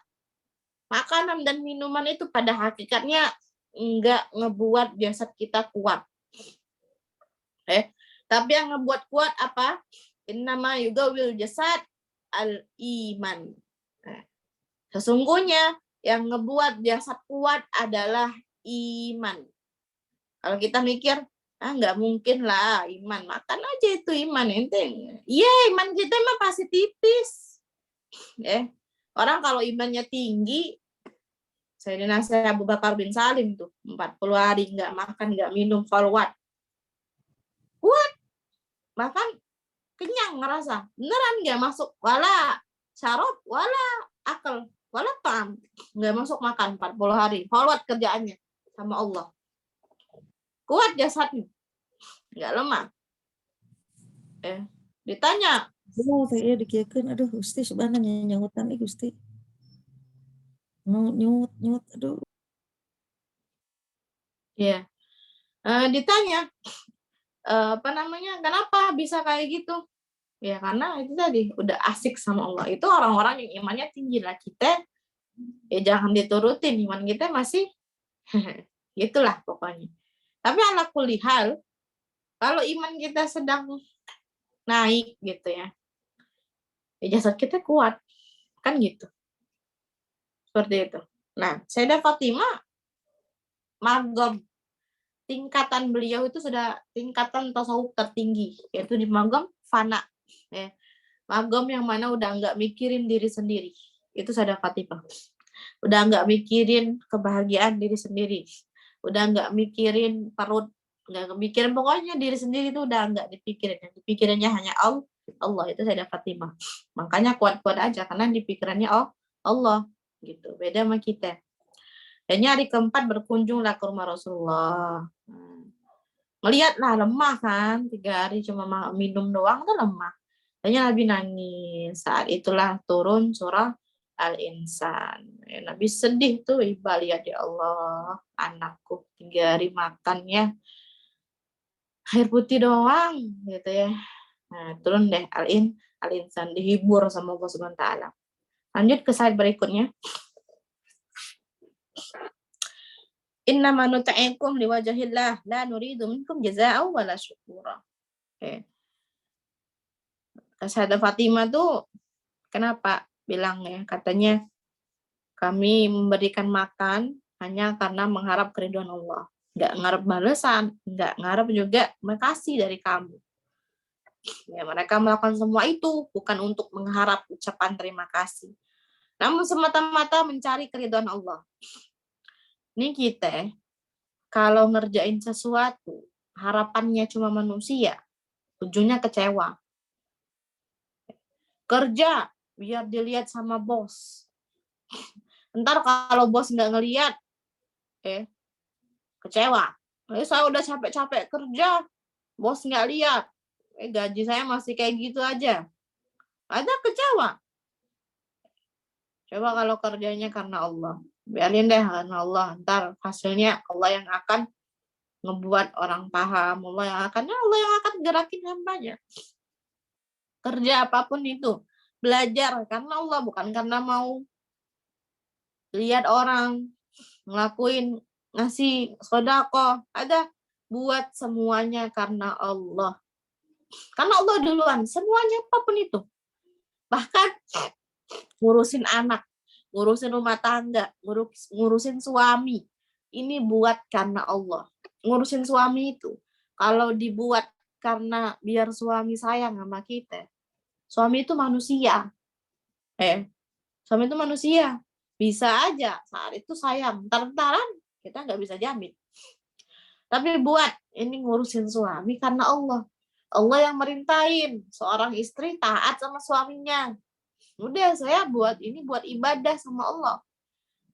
Makanan dan minuman itu pada hakikatnya enggak ngebuat jasad kita kuat. Tapi yang ngebuat kuat apa? Innama yugawil jasad al-iman. Sesungguhnya yang ngebuat jasad kuat adalah iman. Kalau kita mikir, nggak mungkin lah iman, makan aja itu iman ente. Iya, iman kita mah pasti tipis. Orang kalau imannya tinggi, Sayyidina Abu Bakar bin Salim tuh 40 hari nggak makan, nggak minum, kuat. Bahkan kenyang ngerasa. Beneran nggak masuk wala syarab, wala akal, wala ta'am. Nggak masuk makan 40 hari. Kuat kerjaannya sama Allah. Kuat jasadnya. Nggak lemah. Ditanya. Saya dikieukeun, aduh Gusti sebenarnya nyangutan nih Gusti. Nyut, aduh. Ya. Ditanya, kenapa bisa kayak gitu? Ya karena itu tadi udah asik sama Allah. Itu orang-orang yang imannya tinggi lah. Kita ya jangan diturutin, iman kita masih gitulah pokoknya. Tapi ala kulli hal, kalau iman kita sedang naik gitu ya jasad kita kuat kan gitu, seperti itu. Nah, Sayyidah Fatimah magom, tingkatan beliau itu sudah tingkatan tasawuf tertinggi, yaitu di magom fana, magom yang mana udah nggak mikirin diri sendiri. Itu Sayyidah Fatimah udah nggak mikirin kebahagiaan diri sendiri, udah nggak mikirin perut, nggak mikirin, pokoknya diri sendiri itu udah nggak dipikirin, yang dipikirannya hanya Allah. Itu Sayyidah Fatimah. Makanya kuat-kuat aja karena dipikirannya Allah gitu. Beda sama kita. Dan hari keempat berkunjunglah ke rumah Rasulullah. Melihatlah lemah kan, 3 hari cuma minum doang tuh lemah. Dan Nabi nangis. Saat itulah turun surah Al-Insan. Nabi sedih tuh, iba lihat ya Allah, anakku 3 hari makannya air putih doang gitu ya. Nah, turun deh Al-Insan, dihibur sama Allah Subhanahu wa taala. Lanjut ke slide berikutnya. Innama nut'imukum liwajhillah la nuridu minkum jazaa'an wala syukura. Sayyidah Fatimah tuh kenapa bilang ya, katanya kami memberikan makan hanya karena mengharap keridhaan Allah. Nggak ngarep balasan, nggak ngarep juga makasih dari kamu. Ya, mereka melakukan semua itu bukan untuk mengharap ucapan terima kasih, namun semata-mata mencari keridhaan Allah. Ini kita kalau ngerjain sesuatu harapannya cuma manusia, ujungnya kecewa. Kerja biar dilihat sama bos, ntar kalau bos nggak ngelihat, kecewa. Saya udah capek-capek kerja, bos nggak lihat, gaji saya masih kayak gitu aja, ada kecewa. Coba kalau kerjanya karena Allah, biarin deh karena Allah, ntar hasilnya Allah yang akan ngebuat orang paham, Allah yang akan gerakin hambanya. Kerja apapun itu, belajar karena Allah, bukan karena mau lihat orang ngelakuin, ngasih sedekah, ada buat semuanya karena Allah. Karena Allah duluan, semuanya apapun itu. Bahkan ngurusin anak, ngurusin rumah tangga, ngurusin suami. Ini buat karena Allah. Ngurusin suami itu, kalau dibuat karena biar suami sayang sama kita, suami itu manusia. Suami itu manusia. Bisa aja saat itu sayang, ntar-ntaran kita nggak bisa jamin. Tapi buat ini ngurusin suami karena Allah. Allah yang merintahin seorang istri taat sama suaminya. Udah, saya buat ini buat ibadah sama Allah.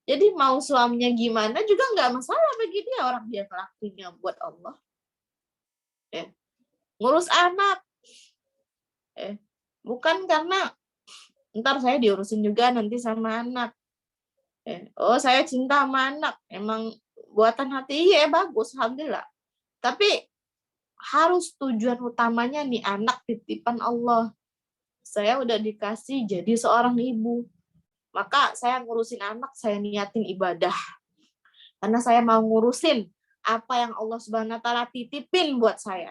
Jadi mau suaminya gimana juga nggak masalah bagi dia, orang dia ngelakuinnya buat Allah. Ngurus anak, bukan karena ntar saya diurusin juga nanti sama anak. Saya cinta sama anak, emang buatan hati, iya bagus, alhamdulillah. Tapi harus tujuan utamanya nih anak titipan Allah. saya udah dikasih jadi seorang ibu. Maka saya ngurusin anak, saya niatin ibadah. Karena saya mau ngurusin apa yang Allah Subhanahu wa taala titipin buat saya.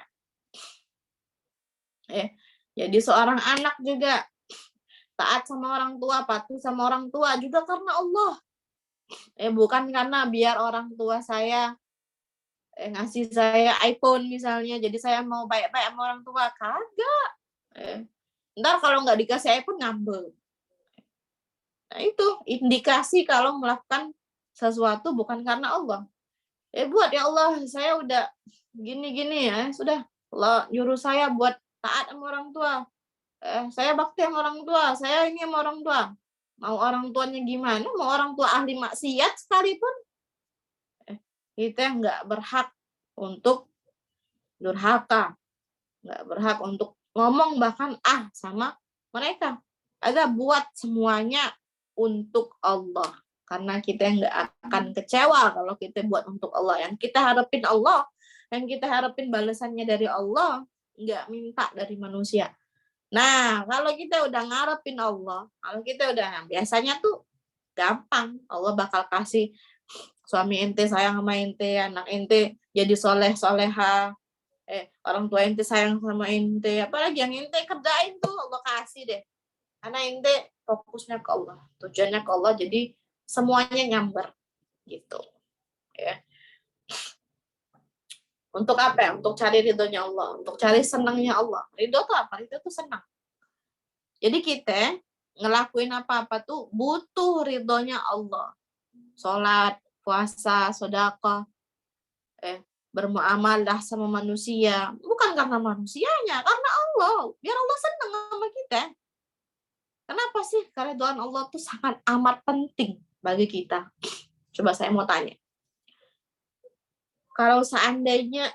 Jadi seorang anak juga taat sama orang tua, patuh sama orang tua juga karena Allah. Bukan karena biar orang tua saya ngasih saya iPhone misalnya, jadi saya mau baik-baik sama orang tua. Kagak. Ntar kalau nggak dikasih iPhone ngambek. Nah itu indikasi kalau melakukan sesuatu bukan karena Allah. Buat ya Allah, saya udah gini-gini ya, sudah Allah nyuruh saya buat taat sama orang tua. Saya bakti sama orang tua, saya ini sama orang tua. Mau orang tuanya gimana, mau orang tua ahli maksiat sekalipun, kita nggak berhak untuk durhaka, nggak berhak untuk ngomong bahkan sama mereka. Ada buat semuanya untuk Allah. Karena kita nggak akan kecewa kalau kita buat untuk Allah. Yang kita harapin Allah, yang kita harapin balasannya dari Allah, nggak minta dari manusia. Nah, kalau kita udah ngarepin Allah, kalau kita udah, biasanya tuh gampang. Allah bakal kasih suami ente sayang sama ente, anak ente jadi soleh-soleha, orang tua ente sayang sama ente, apalagi yang ente kerjain tuh Allah kasih deh. Karena ente fokusnya ke Allah, tujuannya ke Allah, jadi semuanya nyamber gitu. Ya. Untuk apa ya? Untuk cari ridhonya Allah, untuk cari senangnya Allah. Ridho tuh apa? Ridho tuh senang. Jadi kita ngelakuin apa-apa tuh butuh ridhonya Allah. Sholat, puasa, sedekah, bermuamalah sama manusia. Bukan karena manusianya, karena Allah. Biar Allah senang sama kita. Kenapa sih keridhaan Allah tuh sangat amat penting bagi kita? Coba saya mau tanya. Kalau seandainya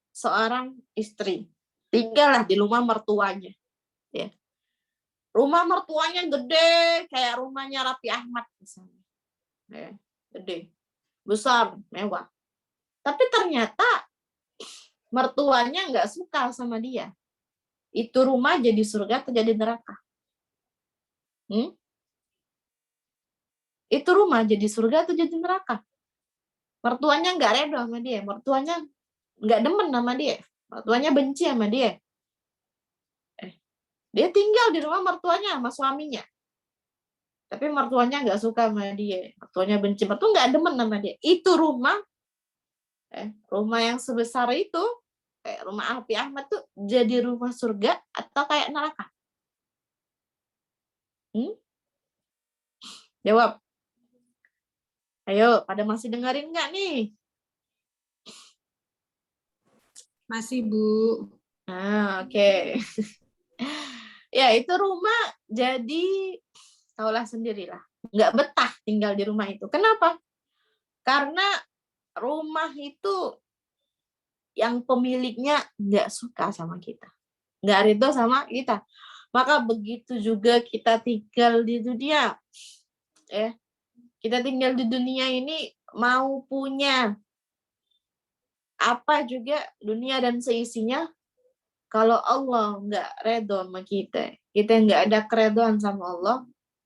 seorang istri tinggallah di rumah mertuanya, ya. Rumah mertuanya gede, kayak rumahnya Raffi Ahmad misalnya. Gede, besar, mewah. Tapi ternyata mertuanya nggak suka sama dia. Itu rumah jadi surga atau jadi neraka? Itu rumah jadi surga atau jadi neraka? Mertuanya nggak redo sama dia, mertuanya nggak demen sama dia, mertuanya benci sama dia. Dia tinggal di rumah mertuanya sama suaminya. Tapi mertuanya nggak suka sama dia, mertuanya benci, mertua nggak demen sama dia. Itu rumah, rumah yang sebesar itu, kayak rumah Raffi Ahmad tuh jadi rumah surga atau kayak neraka? Jawab. Ayo, pada masih dengerin nggak nih? Masih, Bu. Oke. Ya, itu rumah jadi, taulah sendirilah. Nggak betah tinggal di rumah itu. Kenapa? Karena rumah itu yang pemiliknya nggak suka sama kita. Nggak ridho sama kita. Maka begitu juga kita tinggal di dunia. Kita tinggal di dunia ini mau punya apa juga dunia dan seisinya, kalau Allah nggak redho sama kita nggak ada keredoan sama Allah,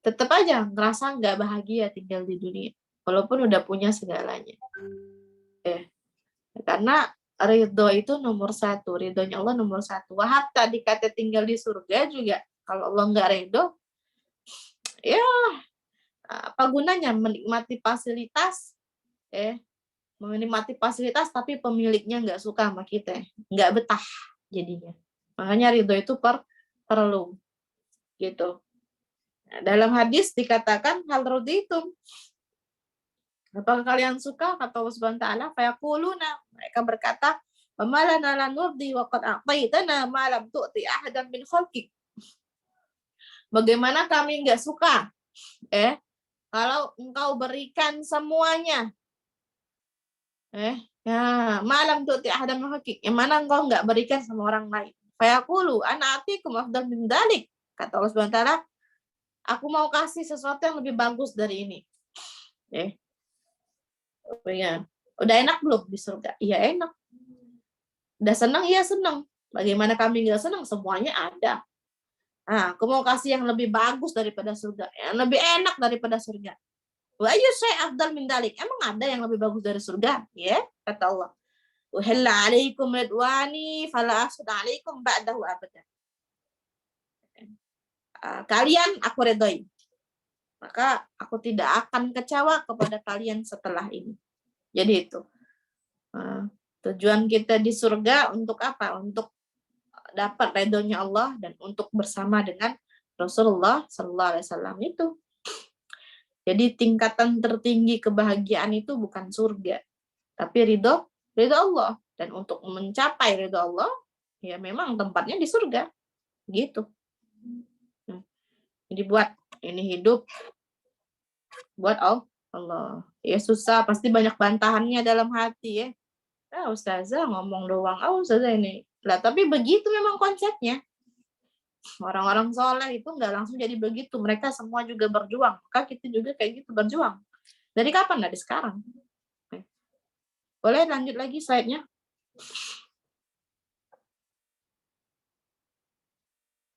tetap aja ngerasa nggak bahagia tinggal di dunia, walaupun udah punya segalanya. Karena ridho itu nomor satu, ridhonya Allah nomor satu. Wahab tadi kata tinggal di surga juga, kalau Allah nggak ridho, ya apa gunanya menikmati fasilitas, menikmati fasilitas tapi pemiliknya nggak suka sama kita, nggak betah jadinya. Makanya ridho itu perlu gitu. Nah, dalam hadis dikatakan hal raditum, apakah kalian suka? Kata Allah Subhanahu wa taala, fayaquluna, mereka berkata, "Wamalana la nurdi wa qad a'taitana ma lam tu'ti ahadan min khalqik." Bagaimana kami nggak suka? Kalau engkau berikan semuanya. Malam tu'ti ahadan min khalqik. Yang mana engkau nggak berikan sama orang lain. Fayaqulu ana atikum afdal min dzalik. Kata Allah Subhanahu wa taala, aku mau kasih sesuatu yang lebih bagus dari ini. Udah enak belum di surga? Iya enak. Udah senang? Iya senang. Bagaimana kami nggak senang? Semuanya ada. Nah, aku mau kasih yang lebih bagus daripada surga, yang lebih enak daripada surga. Wa ayyu syai' afdal min dalik. Emang ada yang lebih bagus dari surga? Ya, kata Allah. Uhilla 'alaikum ridwani fala asud 'alaikum ba'dahu abada. Kalian aku redoi, maka aku tidak akan kecewa kepada kalian setelah ini. Jadi itu. Tujuan kita di surga untuk apa? Untuk dapat ridhonya Allah dan untuk bersama dengan Rasulullah Sallallahu Alaihi Wasallam itu. Jadi tingkatan tertinggi kebahagiaan itu bukan surga, tapi ridho Allah. Dan untuk mencapai ridho Allah, ya memang tempatnya di surga, gitu. Jadi buat ini hidup buat Allah. Ya susah, pasti banyak bantahannya dalam hati ya. Ustazah ngomong doang, ustazah ini. Lah tapi begitu memang konsepnya. Orang-orang soleh itu nggak langsung jadi begitu. Mereka semua juga berjuang. Maka kita juga kayak gitu berjuang. Dari kapan? Dari sekarang. Boleh lanjut lagi slide-nya?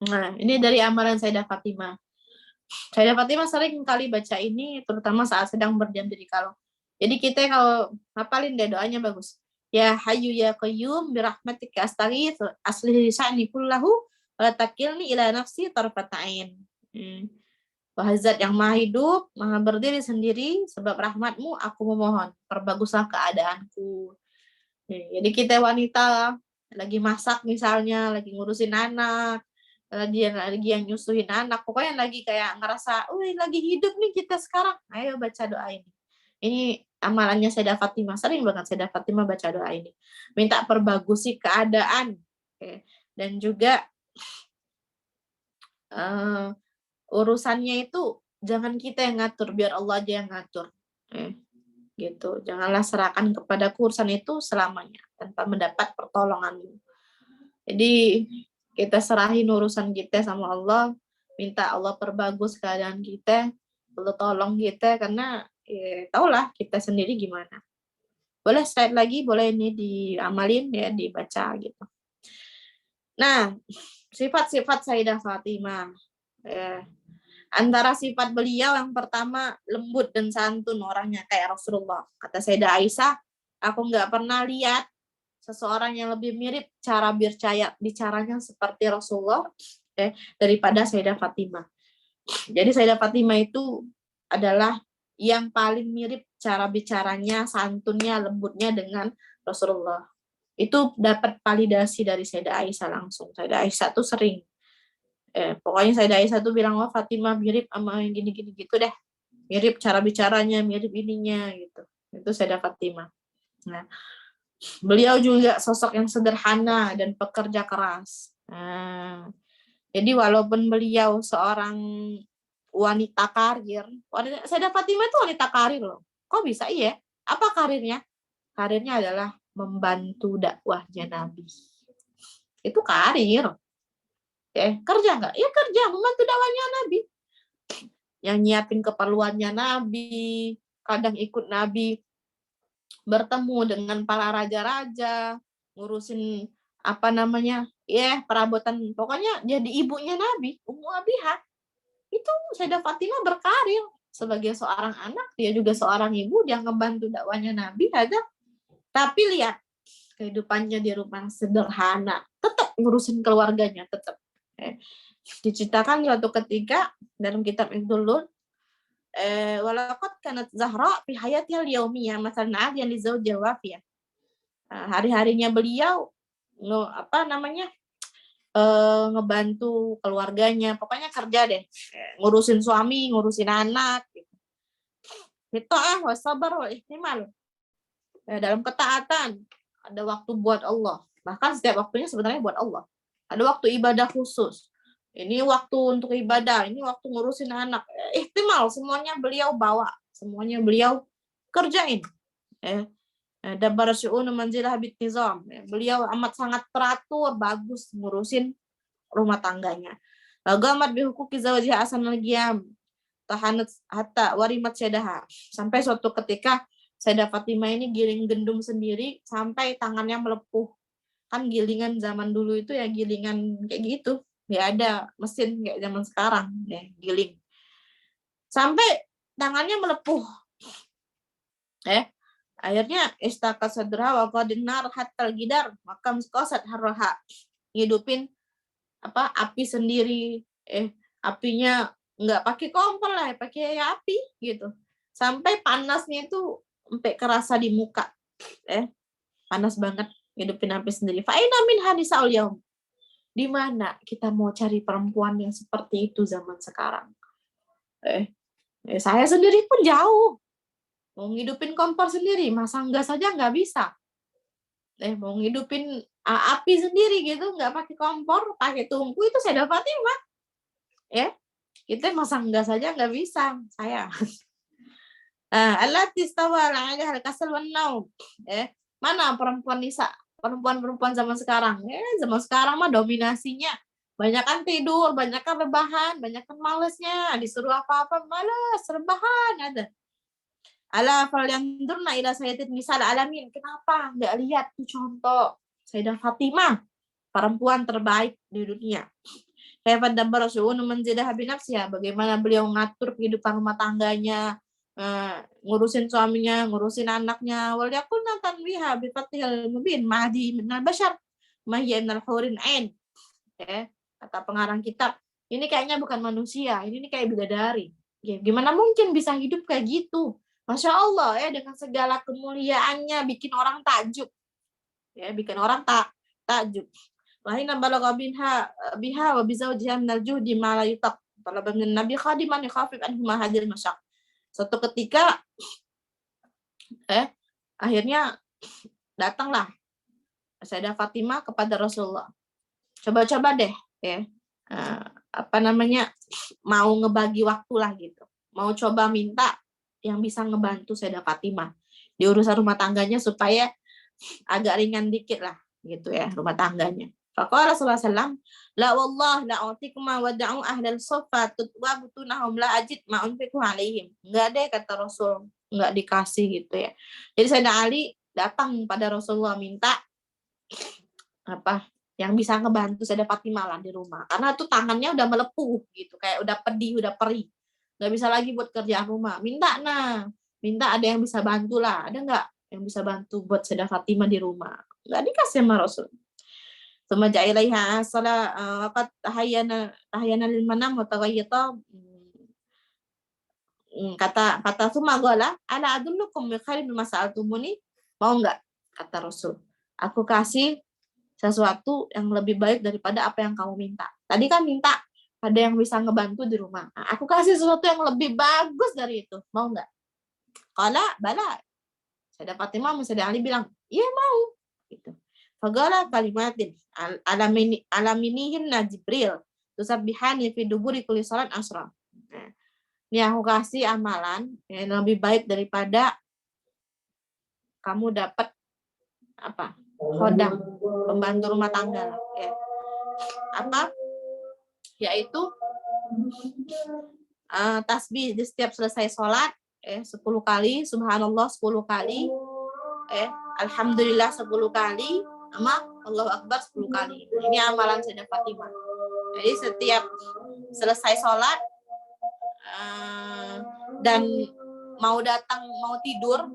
Nah, ini dari amalan Sayyidah Fatimah. Sayyidah Fatimah sering kali baca ini, terutama saat sedang berdiam diri kalau. Jadi kita kalau hafalin deh doanya bagus. Ya Hayyu ya Qayyum birahmatika astaghits aslih lisani kullahu wa takilni ila nafsi tarfata'in. Wahai Zat yang maha hidup, maha berdiri sendiri, sebab rahmatmu aku memohon, perbaguslah keadaanku. Jadi kita wanita lagi masak misalnya, lagi ngurusin anak, lagi yang nyusuin anak, pokoknya lagi kayak ngerasa, lagi hidup nih kita sekarang, ayo baca doa ini. Ini amalannya Sayyidah Fatimah, sering banget Sayyidah Fatimah baca doa ini. Minta perbagusi keadaan, dan juga urusannya itu jangan kita yang ngatur, biar Allah aja yang ngatur. Gitu. Janganlah serahkan kepada urusan itu selamanya tanpa mendapat pertolonganmu. Jadi kita serahin urusan kita sama Allah, minta Allah perbagus keadaan kita, Allah tolong kita karena taulah kita sendiri gimana. Boleh slide lagi, boleh ini diamalin ya, dibaca gitu. Nah, sifat-sifat Sayyidah Fatimah. Antara sifat beliau yang pertama lembut dan santun orangnya kayak Rasulullah. Kata Sayyidah Aisyah, aku nggak pernah lihat seseorang yang lebih mirip cara bicaranya seperti Rasulullah daripada Sayyidah Fatimah. Jadi Sayyidah Fatimah itu adalah yang paling mirip cara bicaranya, santunnya, lembutnya dengan Rasulullah. Itu dapat validasi dari Sayyidah Aisyah langsung. Sayyidah Aisyah tuh sering pokoknya Sayyidah Aisyah tuh bilang, Fatimah mirip sama yang gini-gini gitu deh. Mirip cara bicaranya, mirip ininya gitu. Itu Sayyidah Fatimah. Nah, beliau juga sosok yang sederhana dan pekerja keras. Jadi walaupun beliau seorang wanita karir, Sayyidah Fatimah itu wanita karir loh. Kok bisa? Iya. Apa karirnya? Karirnya adalah membantu dakwahnya Nabi. Itu karir. Kerja nggak? Ya kerja, membantu dakwahnya Nabi. Yang nyiapin keperluannya Nabi, kadang ikut Nabi bertemu dengan para raja-raja, ngurusin perabotan, pokoknya jadi ibunya Nabi, Ummu Abihah. Itu Sayyidah Fatimah berkarir sebagai seorang anak, dia juga seorang ibu, dia ngebantu dakwahnya Nabi aja. Tapi lihat kehidupannya di rumah sederhana, tetap ngurusin keluarganya, tetap. Diceritakan suatu ketika dalam kitab Ibnul walaqad kanat Zahra fi hayatiha al-yaumiyah masalan 'adiyan li zawjiha wafiyah. Hari-harinya beliau ngebantu keluarganya, pokoknya kerja deh, ngurusin suami, ngurusin anak gitu. Ta'ah wa sabar wal ihtimal. Dalam ketaatan ada waktu buat Allah, bahkan setiap waktunya sebenarnya buat Allah. Ada waktu ibadah khusus. Ini waktu untuk ibadah, ini waktu ngurusin anak. Ihtimal semuanya beliau bawa, semuanya beliau kerjain. Dabar syu'un manzilah bitnizam. Beliau amat sangat teratur, bagus ngurusin rumah tangganya. Lagamat bihuquqi zawjiha asanal qiyam. Tahanat hatta warimat syadaha. Sampai suatu ketika Sayyidah Fatimah ini giling gendum sendiri sampai tangannya melepuh. Kan gilingan zaman dulu itu ya gilingan kayak gitu, nggak ada mesin kayak zaman sekarang ya, giling. Sampai tangannya melepuh. Akhirnya istaqat sadra wa qadinar hatta gidar, maka qasat harha, ngidupin api sendiri. Apinya nggak pakai kompor lah, pakai api gitu. Sampai panasnya itu sampai kerasa di muka. Panas banget, ngidupin api sendiri. Fa aina min hadisaul yaum. Di mana kita mau cari perempuan yang seperti itu zaman sekarang? Saya sendiri pun jauh. Mau ngidupin kompor sendiri, masa gas saja nggak bisa. Mau ngidupin api sendiri gitu, nggak pakai kompor, pakai tungku, itu saya dapatin, Pak. Kita masang gas saja nggak bisa, saya. Allati istawa 'alaiha al-kasal wan naum. Mana perempuan nisa, perempuan-perempuan zaman sekarang? Zaman sekarang mah dominasinya banyakan tidur, banyakan rebahan, banyakan malesnya, disuruh apa-apa malas, rebahan ada. Ala falyandurna ila sayyidatin nisal alamin. Kenapa nggak lihat tuh contoh Sayyidah Fatimah, perempuan terbaik di dunia. Kaifa dabbara syu'un manzilah bi nafsiha, bagaimana beliau ngatur kehidupan rumah tangganya, ngurusin suaminya, ngurusin anaknya. Wal yaqulna tanwiha bi fathil mubin mahdi minal bashar mahya minal hurin ain. Kata pengarang kitab, ini kayaknya bukan manusia, ini kayak bidadari. Gimana mungkin bisa hidup kayak gitu? Masya Allah ya, dengan segala kemuliaannya bikin orang takjub. Bikin orang takjub. Wahina balagha biha wa bizawjiha minal juhdi ma la yutaq. Talaba min nabi khadiman yakhafif anhu ma hadil masyaq. Suatu ketika akhirnya datanglah Sayyidah Fatimah kepada Rasulullah. Coba-coba deh mau ngebagi waktu lah gitu. Mau coba minta yang bisa ngebantu Sayyidah Fatimah di urusan rumah tangganya supaya agak ringan dikit lah gitu ya rumah tangganya. Faqala Rasulullah sallallahu alaihi wasallam, la wallah la utikuma wada'u ahlal soffa tutwa butunahum la ajid ma unfiqu alaihim. Enggak deh kata Rasul, enggak dikasih gitu ya. Jadi Sayyidina Ali datang pada Rasulullah minta yang bisa ngebantu Sayyidah Fatimah lah di rumah. Karena tuh tangannya udah melepuh gitu, kayak udah pedih, udah perih. Nggak bisa lagi buat kerjaan rumah. Minta ada yang bisa bantu lah. Ada nggak yang bisa bantu buat Sayyidah Fatimah di rumah? Nggak dikasih sama Rasul. Semaja ilaiha asala waqad tahayyana lil manam wa taghayyata. Kata Sumagala, ala adullukum bi khairin mimma sa'altumuni. Mau nggak? Kata Rasul. Aku kasih sesuatu yang lebih baik daripada apa yang kamu minta. Tadi kan minta ada yang bisa ngebantu di rumah. Nah, aku kasih sesuatu yang lebih bagus dari itu. Mau nggak? Kalau bala. Sayyidah Fatimah sama Sayyidah Ali bilang, iya mau. Gitu. Fagala kalimatin alaminihinna Jibril tusabbihani fi duburi kulli salat asra. Nah, ini aku kasih amalan yang lebih baik daripada kamu dapat khodam, pembantu rumah tangga lah. Yaitu tasbih di setiap selesai sholat 10 kali, subhanallah 10 kali, alhamdulillah 10 kali, sama Allahu Akbar 10 kali. Nah, ini amalan Sayyidah Fatimah. Jadi setiap selesai sholat dan mau tidur,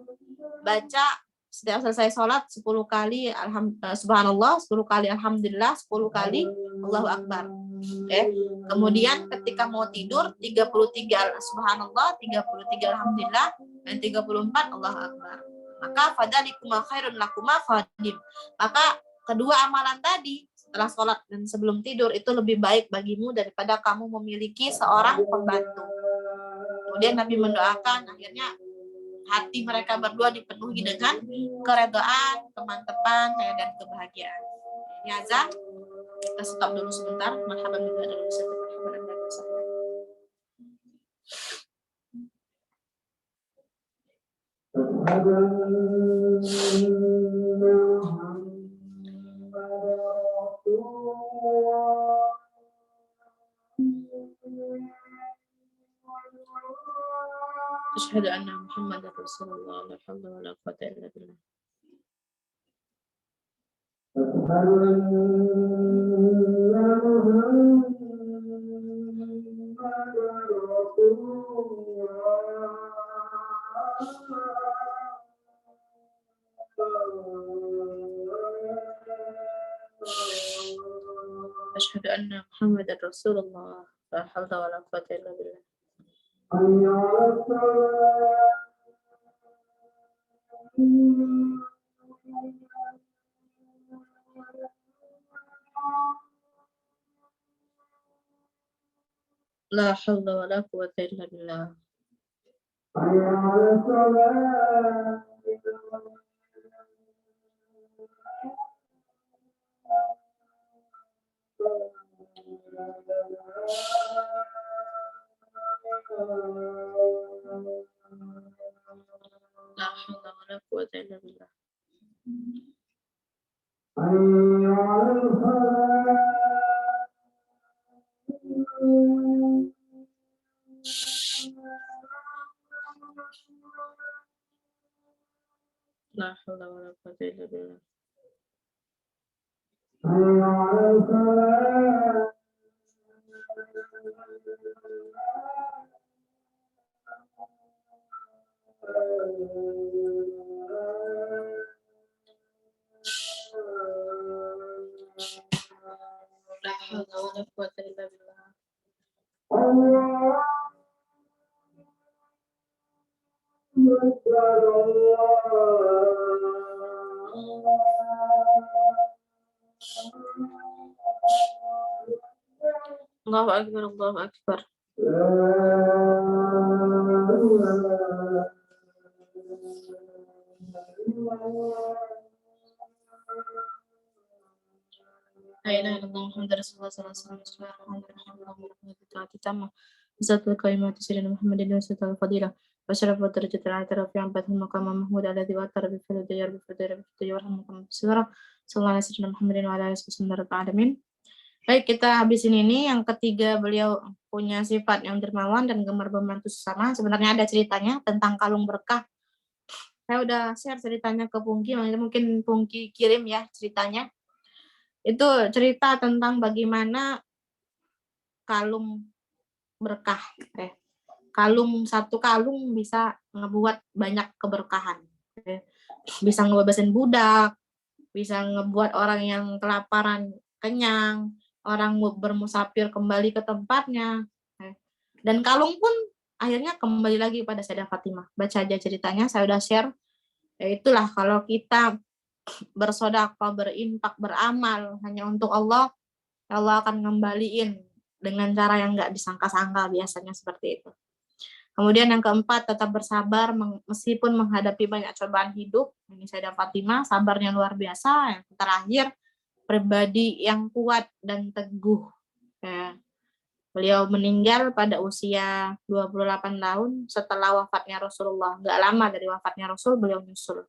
baca setiap selesai sholat 10 kali subhanallah, 10 kali alhamdulillah, 10 kali Allahu Akbar. Kemudian ketika mau tidur 33 subhanallah, 33 alhamdulillah, dan 34 Allahu Akbar. Maka fadzalikuma khairun lakuma khadim. Maka kedua amalan tadi setelah sholat dan sebelum tidur itu lebih baik bagimu daripada kamu memiliki seorang pembantu. Kemudian Nabi mendoakan, akhirnya hati mereka berdua dipenuhi dengan keredaan, kemantapan, dan kebahagiaan. Ini azan. Kita stop dulu sebentar. Marhaban bila ada usaha marhaban anda bersama. Asyhadu anna Muhammadar Rasulullah, la haula wala quwwata illa billah. Asyhadu anna Muhammadar Rasulullah. La haula wala quwwata illa billah. La haula wala quwwata illa billah. La haula wala quwwata illa billah. La haula wala quwwata illa billah. La haula wala quwwata illa billah. Allahu akbar, Allahu akbar. La ilaha illallah Muhammadur Rasulullah sallallahu alaihi wasallam. Zatul kalimatu sayyidina Muhammadin wa sallallahu fadilah wa syaraf wa darajatul aliyah fi ambatul maqam mahmud alladhi wa tarbi fil diyar bi fadar bi tayyur muqam sura sallallahu alaihi wasallam Muhammadin wa ala alihi wasallam alamin. Baik, kita habisin ini. Yang ketiga, beliau punya sifat yang dermawan dan gemar membantu sesama. Sebenarnya ada ceritanya tentang kalung berkah. Saya udah share ceritanya ke Pungki, mungkin Pungki kirim ya ceritanya. Itu cerita tentang bagaimana kalung berkah. Satu kalung bisa ngebuat banyak keberkahan. Bisa ngebebasin budak, bisa ngebuat orang yang kelaparan kenyang, orang bermusafir kembali ke tempatnya. Dan kalung pun akhirnya kembali lagi pada Sayyidah Fatimah. Baca aja ceritanya, saya udah share. Ya itulah, kalau kita bersedekah, berinfak, beramal hanya untuk Allah, Allah akan ngembaliin dengan cara yang nggak disangka-sangka, biasanya seperti itu. Kemudian yang keempat, tetap bersabar meskipun menghadapi banyak cobaan hidup. Ini Sayyidah Fatimah, sabarnya luar biasa. Yang terakhir, pribadi yang kuat dan teguh. Ya. Beliau meninggal pada usia 28 tahun setelah wafatnya Rasulullah. Nggak lama dari wafatnya Rasul, beliau nyusul.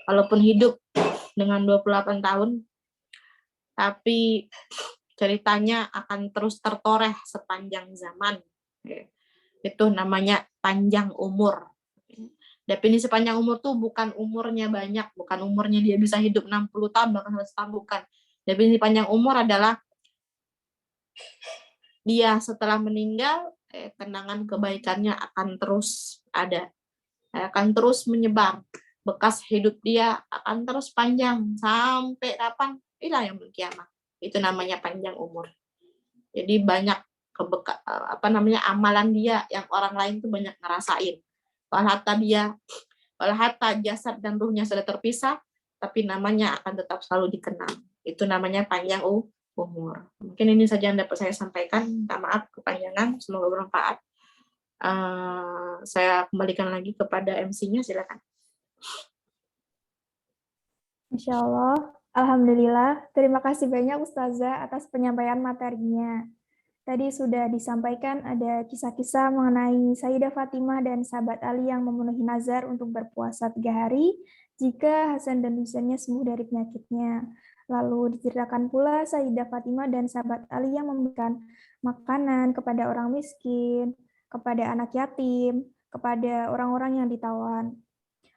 Walaupun hidup dengan 28 tahun, tapi ceritanya akan terus tertoreh sepanjang zaman. Itu namanya panjang umur. Definisi panjang umur tuh bukan umurnya banyak, bukan umurnya dia bisa hidup 60 tahun, bahkan 100 tahun, bukan. Definisi panjang umur adalah dia setelah meninggal, kenangan kebaikannya akan terus ada, akan terus menyebar. Bekas hidup dia akan terus panjang sampai kapan? Ila yang kiamat. Itu namanya panjang umur. Jadi banyak amalan dia yang orang lain tuh banyak ngerasain. Walau hatta jasad dan ruhnya sudah terpisah, tapi namanya akan tetap selalu dikenang. Itu namanya panjang umur. Mungkin ini saja yang dapat saya sampaikan. Minta maaf kepanjangan, semoga bermanfaat. Saya kembalikan lagi kepada MC-nya, silakan. Masya Allah, Alhamdulillah. Terima kasih banyak Ustazah atas penyampaian materinya. Tadi sudah disampaikan ada kisah-kisah mengenai Sayyidah Fatimah dan sahabat Ali yang memenuhi nazar untuk berpuasa 3 hari jika Hasan dan Husainnya sembuh dari penyakitnya. Lalu diceritakan pula Sayyidah Fatimah dan sahabat Ali yang memberikan makanan kepada orang miskin, kepada anak yatim, kepada orang-orang yang ditawan.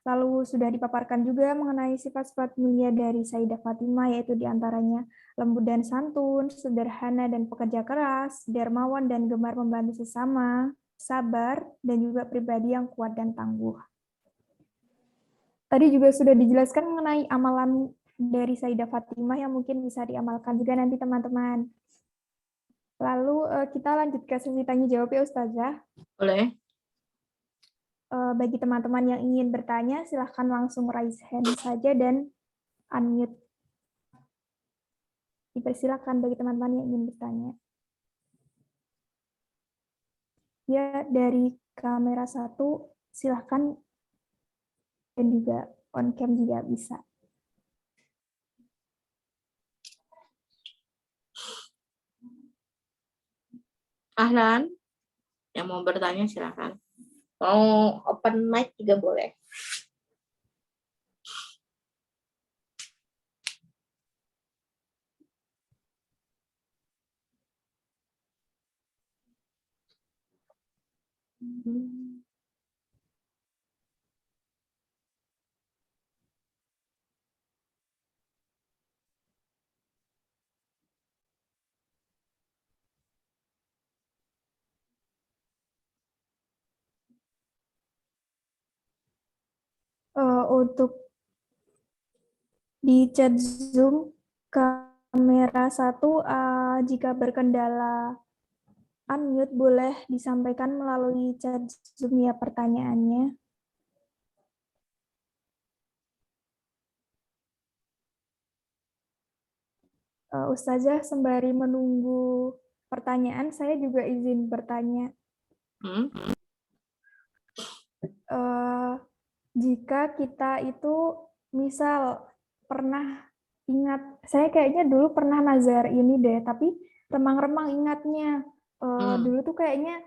Lalu sudah dipaparkan juga mengenai sifat-sifat mulia dari Sayyidah Fatimah, yaitu diantaranya lembut dan santun, sederhana dan pekerja keras, dermawan dan gemar membantu sesama, sabar, dan juga pribadi yang kuat dan tangguh. Tadi juga sudah dijelaskan mengenai amalan dari Sayyidah Fatimah yang mungkin bisa diamalkan juga nanti teman-teman. Lalu kita lanjut ke sesi tanya jawab ya Ustazah. Boleh? Bagi teman-teman yang ingin bertanya, silahkan langsung raise hand saja dan unmute. Dipersilakan bagi teman-teman yang ingin bertanya. Ya, dari kamera 1, silahkan, dan juga on cam juga bisa. Ahlan, yang mau bertanya silakan. Mau open mic juga boleh. Untuk di chat Zoom kamera 1, jika berkendala unmute boleh disampaikan melalui chat Zoom ya pertanyaannya. Ustazah, sembari menunggu pertanyaan, saya juga izin bertanya. Jika kita itu misal pernah ingat, saya kayaknya dulu pernah nazar ini deh, tapi remang-remang ingatnya. Dulu tuh kayaknya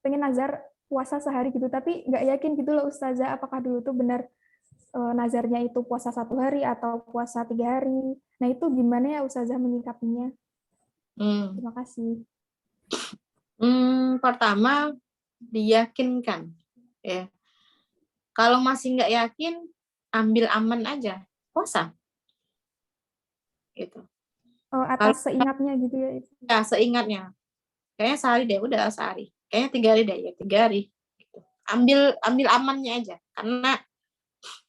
pengen nazar puasa sehari gitu, tapi nggak yakin gitu loh Ustazah, apakah dulu tuh benar nazarnya itu puasa 1 hari atau puasa 3 hari. Nah itu gimana ya Ustazah menyikapinya? Terima kasih. Pertama, diyakinkan. Ya. Kalau masih nggak yakin, ambil aman aja, puasa. Gitu. Atas seingatnya gitu ya? Ya, seingatnya. Kayaknya sehari deh, udah sehari. Kayaknya 3 hari deh, ya 3 hari. Gitu. Ambil amannya aja, karena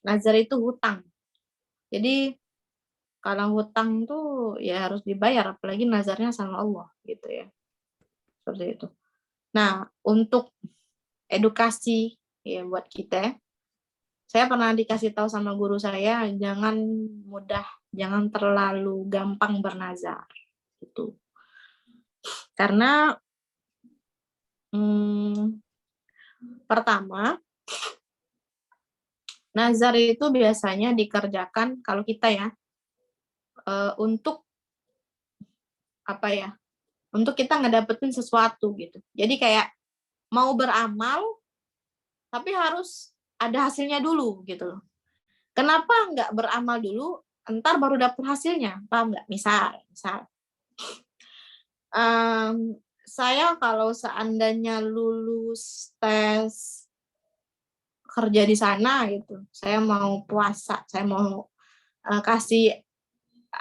nazar itu hutang. Jadi kalau hutang tuh ya harus dibayar, apalagi nazarnya sama Allah gitu ya. Seperti itu. Nah, untuk edukasi ya buat kita, saya pernah dikasih tahu sama guru saya, jangan terlalu gampang bernazar gitu. Karena pertama, nazar itu biasanya dikerjakan kalau kita ya untuk apa ya? Untuk kita ngedapetin sesuatu gitu. Jadi kayak mau beramal tapi harus ada hasilnya dulu gitu loh. Kenapa nggak beramal dulu, entar baru dapet hasilnya, paham nggak? Misal saya kalau seandainya lulus tes kerja di sana gitu, saya mau puasa, saya mau kasih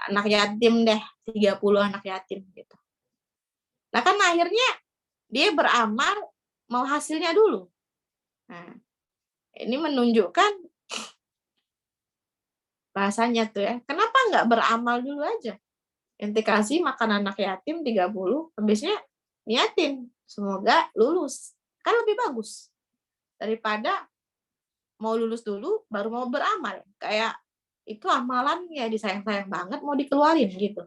anak yatim deh, 30 anak yatim gitu. Nah kan akhirnya dia beramal mau hasilnya dulu. Nah, ini menunjukkan bahasanya tuh ya, kenapa nggak beramal dulu aja? Ente kasih makan anak yatim 30, habisnya niatin, semoga lulus. Kan lebih bagus daripada mau lulus dulu baru mau beramal. Kayak itu amalannya disayang-sayang banget mau dikeluarin gitu.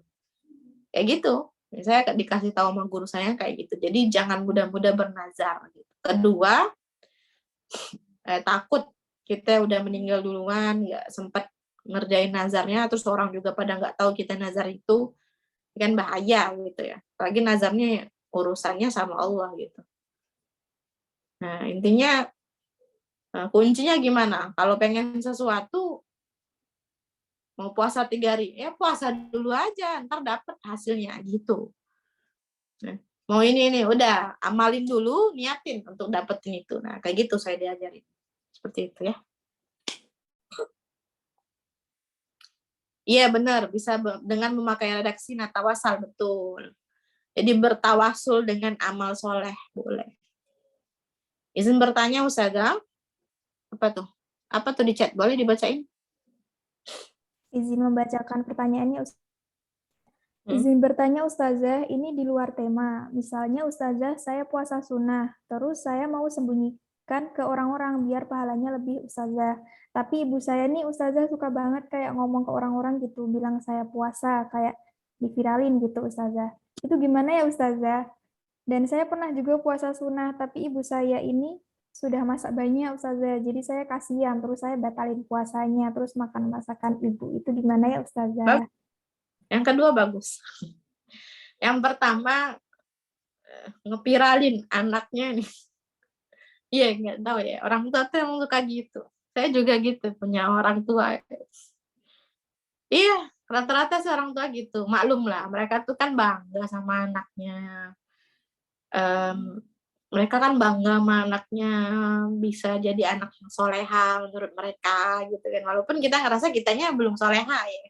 Kayak gitu. Saya dikasih tahu sama guru saya kayak gitu. Jadi jangan mudah-mudah bernazar gitu. Kedua, takut kita udah meninggal duluan, nggak sempat ngerjain nazarnya, terus orang juga pada nggak tahu kita nazar itu, kan bahaya gitu ya. Apalagi nazarnya urusannya sama Allah gitu. Nah intinya kuncinya gimana? Kalau pengen sesuatu mau puasa 3 hari, ya puasa dulu aja, ntar dapet hasilnya gitu. Nah, mau ini udah amalin dulu, niatin untuk dapetin itu. Nah kayak gitu saya diajarin seperti itu ya. Iya benar, bisa dengan memakai redaksi natawasal, betul. Jadi bertawasul dengan amal soleh, boleh. Izin bertanya Ustazah, apa tuh? Apa tuh di chat? Boleh dibacain? Izin membacakan pertanyaannya. Hmm? Izin bertanya Ustazah, ini di luar tema. Misalnya Ustazah, saya puasa sunnah, terus saya mau sembunyikan ke orang-orang biar pahalanya lebih Ustazah. Tapi ibu saya nih Ustazah suka banget kayak ngomong ke orang-orang gitu, bilang saya puasa, kayak diviralin gitu Ustazah. Itu gimana ya Ustazah? Dan saya pernah juga puasa sunnah, tapi ibu saya ini sudah masak banyak Ustazah. Jadi saya kasihan, terus saya batalin puasanya, terus makan masakan ibu. Itu gimana ya Ustazah? Yang kedua bagus. Yang pertama ngepiralin anaknya nih. Iya, nggak tahu ya. Orang tua tuh emang suka gitu. Saya juga gitu, punya orang tua. Iya, rata-rata sih orang tua gitu. Maklum lah, mereka tuh kan bangga sama anaknya. Em, Mereka kan bangga sama anaknya bisa jadi anak yang soleha menurut mereka gitu kan. Walaupun kita ngerasa kitanya belum soleha ya.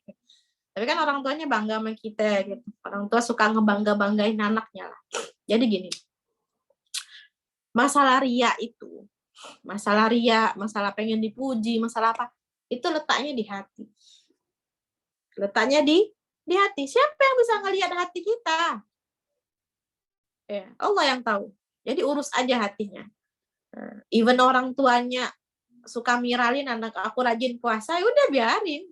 Tapi kan orang tuanya bangga sama kita gitu. Orang tua suka ngebangga-banggain anaknya lah. Jadi gini, masalah ria itu, masalah ria, masalah pengen dipuji, masalah apa, itu letaknya di hati. Letaknya di hati. Siapa yang bisa ngelihat hati kita? Ya, Allah yang tahu. Jadi urus aja hatinya. Even orang tuanya suka miralin anak aku rajin puasa, ya udah biarin.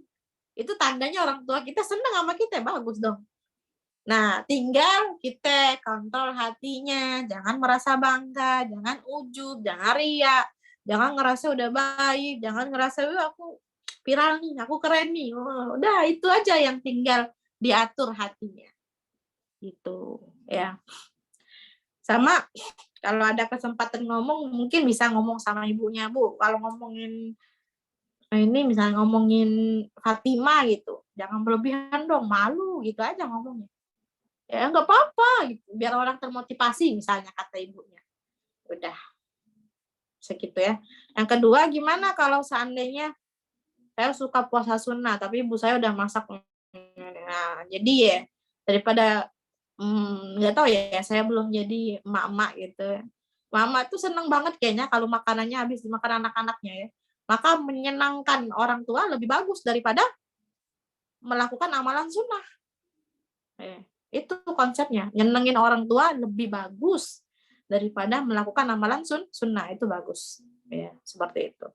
Itu tandanya orang tua kita seneng sama kita, bagus dong. Nah, tinggal kita kontrol hatinya, jangan merasa bangga, jangan ujub, jangan riak, jangan ngerasa udah baik, jangan ngerasa aku viral nih, aku keren nih. Oh, udah itu aja yang tinggal diatur hatinya. Gitu, ya. Sama kalau ada kesempatan ngomong, mungkin bisa ngomong sama ibunya, Bu. Kalau ngomongin ini misalnya ngomongin Fatima gitu, jangan berlebihan dong, malu gitu aja ngomongnya. Ya nggak apa-apa gitu, biar orang termotivasi misalnya kata ibunya. Udah segitu ya. Yang kedua, gimana kalau seandainya saya suka puasa sunnah tapi ibu saya udah masak, nah jadi ya daripada nggak tahu ya, saya belum jadi emak-emak gitu. Mama tuh seneng banget kayaknya kalau makanannya habis dimakan anak-anaknya ya. Maka menyenangkan orang tua lebih bagus daripada melakukan amalan sunnah. Itu konsepnya. Nyenengin orang tua lebih bagus daripada melakukan amalan sunnah. Itu bagus. Ya, seperti itu.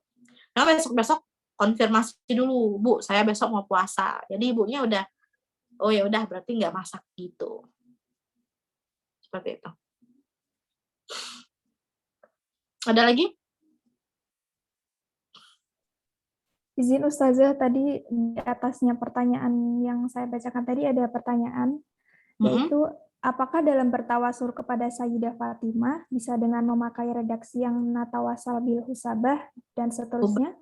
Nah, besok-besok konfirmasi dulu, Bu, saya besok mau puasa. Jadi ibunya udah, oh ya udah berarti nggak masak gitu. Seperti itu. Ada lagi? Izin Ustazah, tadi di atasnya pertanyaan yang saya bacakan tadi ada pertanyaan, yaitu apakah dalam bertawasul kepada Sayyidah Fatimah bisa dengan memakai redaksi yang natawasal bil husabah dan seterusnya?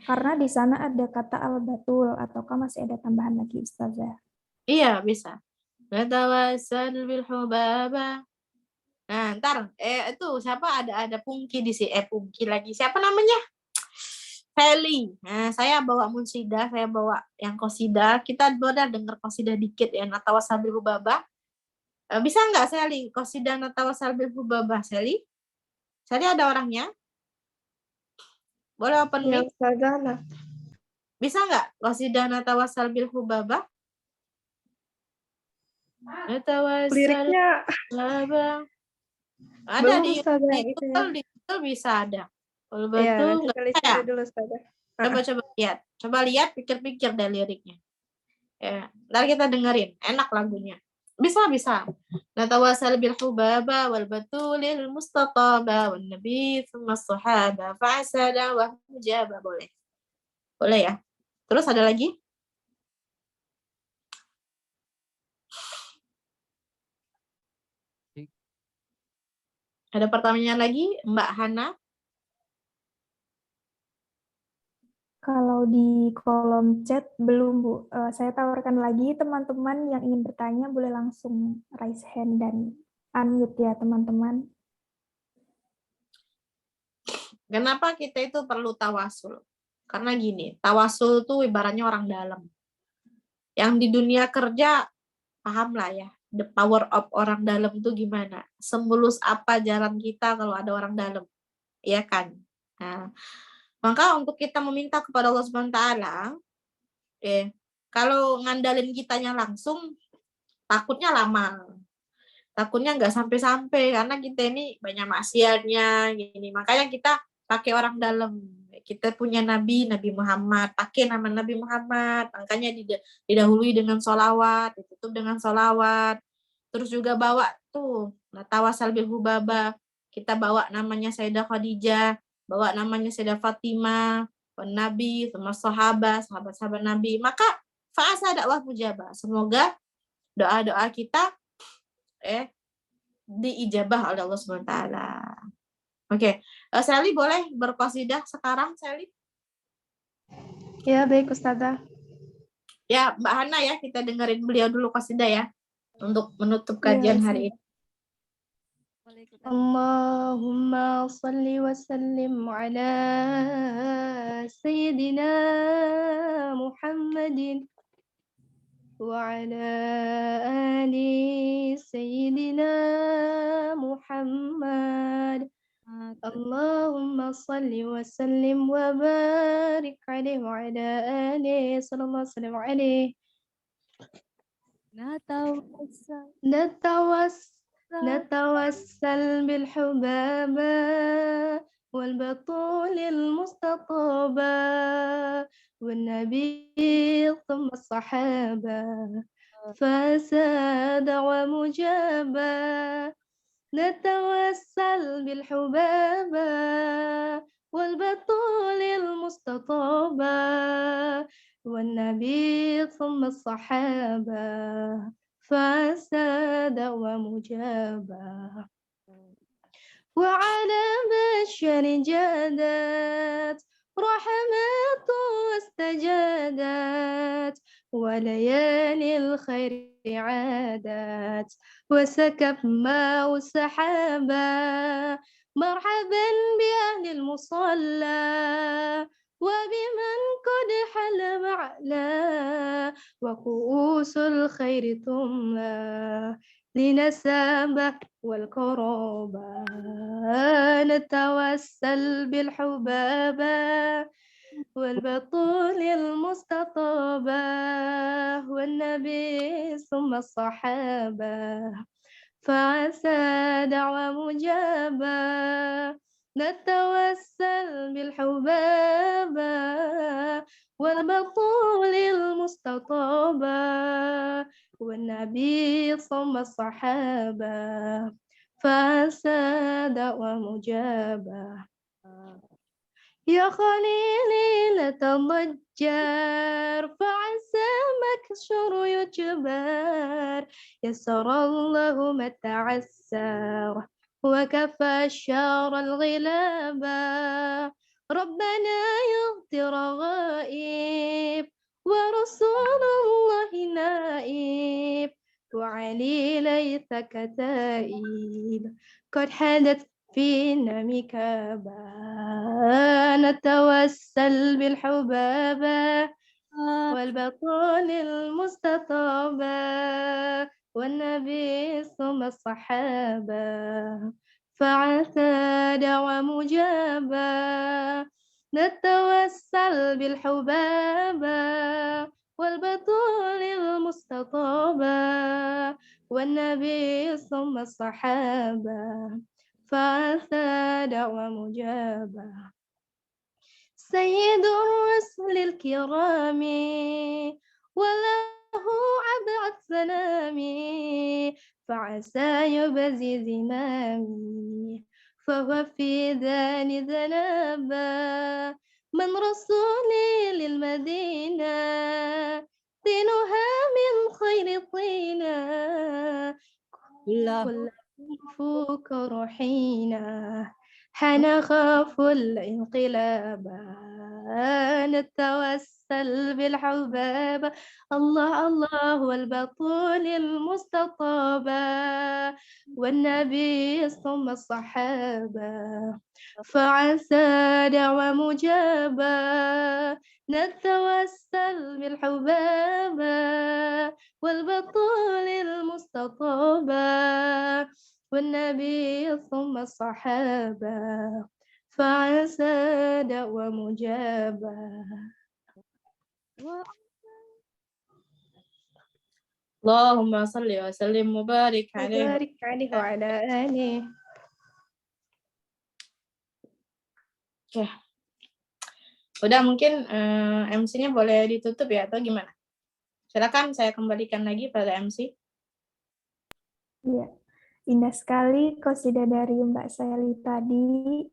Karena di sana ada kata al-batul, ataukah masih ada tambahan lagi Ustazah? Iya, bisa. Natawasal bil hubaba. Nah, ntar itu siapa ada Pungki di sini, Pungki lagi. Siapa namanya? Feli. Nah, saya bawa Munsida, saya bawa yang Kosida. Kita boleh denger Kosida dikit ya, Natawasal bil hubaba. Bisa nggak Sally? Kosida Natawasal bil hubaba, Sally? Sally ada orangnya? Boleh open Ya, mic? Ustazah. Bisa nggak? Kosida Natawasal bil hubaba? Natawasal Liriknya hubaba. Ada belum di Ustazah itu ya. Google bisa ada. Kalau Iya, betul nanti nggak kali ada. cari dulu Ustazah. Coba lihat. Coba lihat, pikir-pikir deh liriknya. Ya, ntar kita dengerin. Enak lagunya. Bisa. Natawasal bil hubaba wal batulil mustataba wan nabi thumma sahaba fa'asada wa mujaba. Boleh. Boleh ya. Terus ada lagi? Ada pertanyaan lagi, Mbak Hana? Kalau di kolom chat belum, Bu. Saya tawarkan lagi teman-teman yang ingin bertanya boleh langsung raise hand dan unmute ya teman-teman. Kenapa kita itu perlu tawasul? Karena gini, tawasul tuh ibaratnya orang dalam. Yang di dunia kerja, paham lah ya, the power of orang dalam itu gimana. Semulus apa jalan kita kalau ada orang dalam. Ya kan? Nah, maka untuk kita meminta kepada Allah Subhanahu wa taala, kalau ngandalin kitanya langsung, takutnya lama. Takutnya nggak sampai-sampai karena kita ini banyak maksiatnya gini. Makanya kita pakai orang dalam. Kita punya Nabi Muhammad, pakai nama Nabi Muhammad, makanya didahului dengan sholawat, ditutup dengan sholawat. Terus juga bawa tuh Natawasal bil Hubaba, kita bawa namanya Sayyidah Khadijah, bawa namanya Sayyidah Fatimah, Nabi, sama sahabat-sahabat Nabi. Maka fa'asa dakwah mujabah. Semoga doa-doa kita diijabah oleh Allah Subhanahu wa taala. Oke, Sally boleh berqasidah sekarang, Sally? Ya, baik Ustazah. Ya, Mbak Hana ya, kita dengerin beliau dulu qasidah ya untuk menutup Ya, kajian hari ini. Allahumma salli wa sallim ala Sayyidina Muhammadin wa ala ali Sayyidina Muhammad. Allahumma salli wa sallim wa barik alaihi wa ala alihi sallallahu alaihi نتوسل بالحبابة والبطول المستطابة والنبي ثم الصحابة فساد ومجابة نتوسل بالحبابة والبطول المستطابة والنبي ثم الصحابة فساد ومجابة وعلى بشر جادت رحمات واستجادت وليالي الخير عادت وسكب ماء سحابا مرحبا بأهل المصلى وبمن قد حل معلا وكؤوس الخير تملى لنسابة والقرابة نتوسل بالحبابة والبطول المستطابة والنبي ثم الصحابة فعسى دعوة مجابة نتوسل بالحبابة والبطول المستطابة والنبي ثم الصحابة فعسى دعوة مجابة يا خليلي لا تضجر فعسى مكسور يجبر يسر الله ما تعسر وكفى الشر الغلابة ربنا يغفر غائب ورسول الله نائب وعلي ليثك تائب قد حدث فينا مكابا نتوسل بالحبابة والبطول المستطابة والنبي ثم الصحابة فعسى دعوة مجابة نتوسل بالحبابة والبطول المستطابة والنبي ثم الصحابة فعسى دعوة مجابة سيد الرسل الكرام وله أبعد سلامي فعسى يبزي زمامي فهو في ذان ذنابا من رسولي للمدينة طينها من خير طينا كل فوق روحينا حان خاف الانقلاب نتوسل بالحبابة الله الله والبطول المستطابة والنبي ثم الصحابة فعسى دعوة مجابة نتوسل بالحبابة والبطول المستطابة والنبي ثم الصحابة فعسى دعوة مجابة. Allahumma salli wa sallim mubarik alaihi. وبارك عليه وعلى آله. Oke. Udah mungkin MC-nya boleh ditutup ya atau gimana? Silakan saya kembalikan lagi pada MC. Iya, indah sekali qasidah dari Mbak Sayali tadi.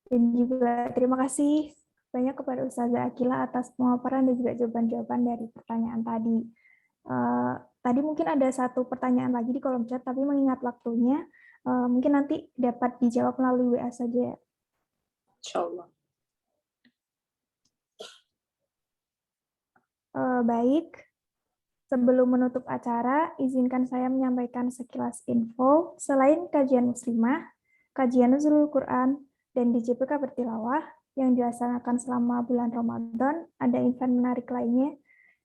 Dan juga terima kasih banyak kepada Ustazah Akila atas pemaparan dan juga jawaban-jawaban dari pertanyaan tadi. Tadi mungkin ada satu pertanyaan lagi di kolom chat, tapi mengingat waktunya, mungkin nanti dapat dijawab melalui WA saja. Insyaallah. Baik, sebelum menutup acara, izinkan saya menyampaikan sekilas info. Selain kajian muslimah, kajian nuzulul Quran, dan DJPK bertilawah yang dilaksanakan selama bulan Ramadan, ada event menarik lainnya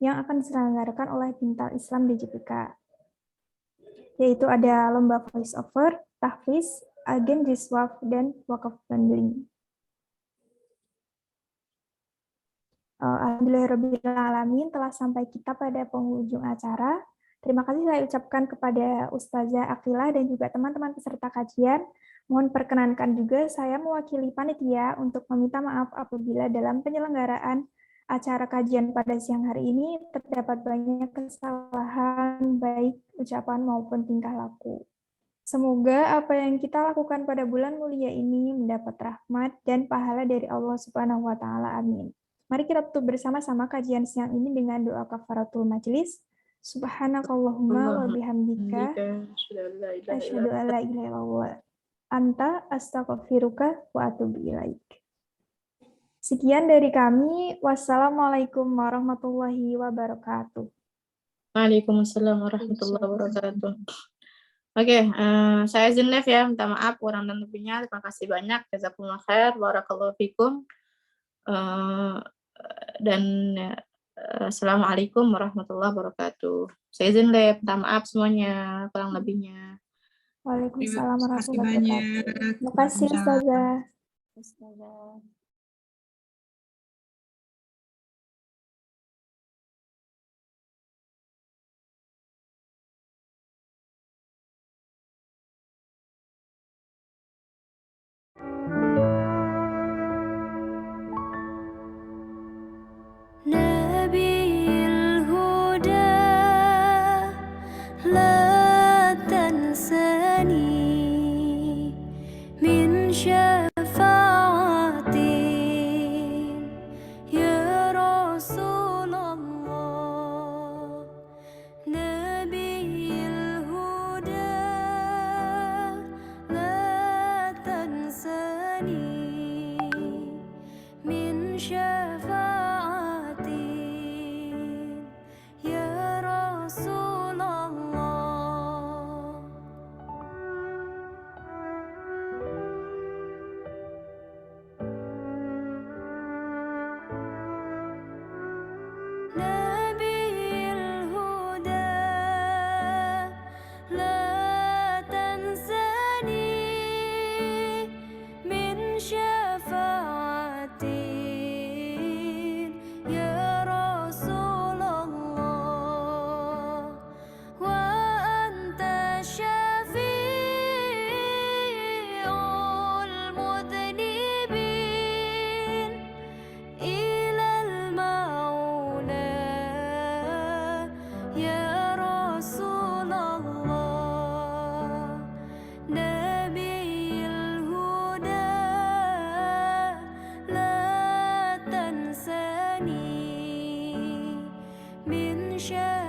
yang akan diselenggarakan oleh Bintang Islam DJPK, yaitu ada lomba voice over, tahfiz, agen jiswaf, dan wakaf bundling. Alhamdulillahirrabbilalamin telah sampai kita pada penghujung acara. Terima kasih saya ucapkan kepada Ustazah Akila dan juga teman-teman peserta kajian. Mohon perkenankan juga saya mewakili panitia untuk meminta maaf apabila dalam penyelenggaraan acara kajian pada siang hari ini terdapat banyak kesalahan baik ucapan maupun tingkah laku. Semoga apa yang kita lakukan pada bulan mulia ini mendapat rahmat dan pahala dari Allah Subhanahu wa taala. Amin. Mari kita tutup bersama-sama kajian siang ini dengan doa kafaratul majelis. Subhanakallahumma wa bihamdika asyhadu an la ilaha illallah anta astaghfiruka wa atubu ilaik. Sekian dari kami. Wassalamualaikum warahmatullahi wabarakatuh. Waalaikumsalam warahmatullahi wabarakatuh. Oke, saya izin live ya, minta maaf kurang dan lebihnya. Terima kasih banyak. Jazakumullah khair, barakallahu fikum. Dan assalamualaikum warahmatullahi wabarakatuh. Saya izin live, minta maaf semuanya, kurang lebihnya. Waalaikumsalam Terima kasih warahmatullahi banyak. wabarakatuh. Terima kasih Ustazah. نبي الهدى لا تنسني من شفاعتي يا رسول الله نبي الهدى لا تنسني من شفاعتي يا رسول الله نبي الهدى لا تنسني من شفاعتي يا رسول الله وأنت شفيع المذنبين إلى المولى يا رسول الله نبي الهدى لا تنسني من شفاعتي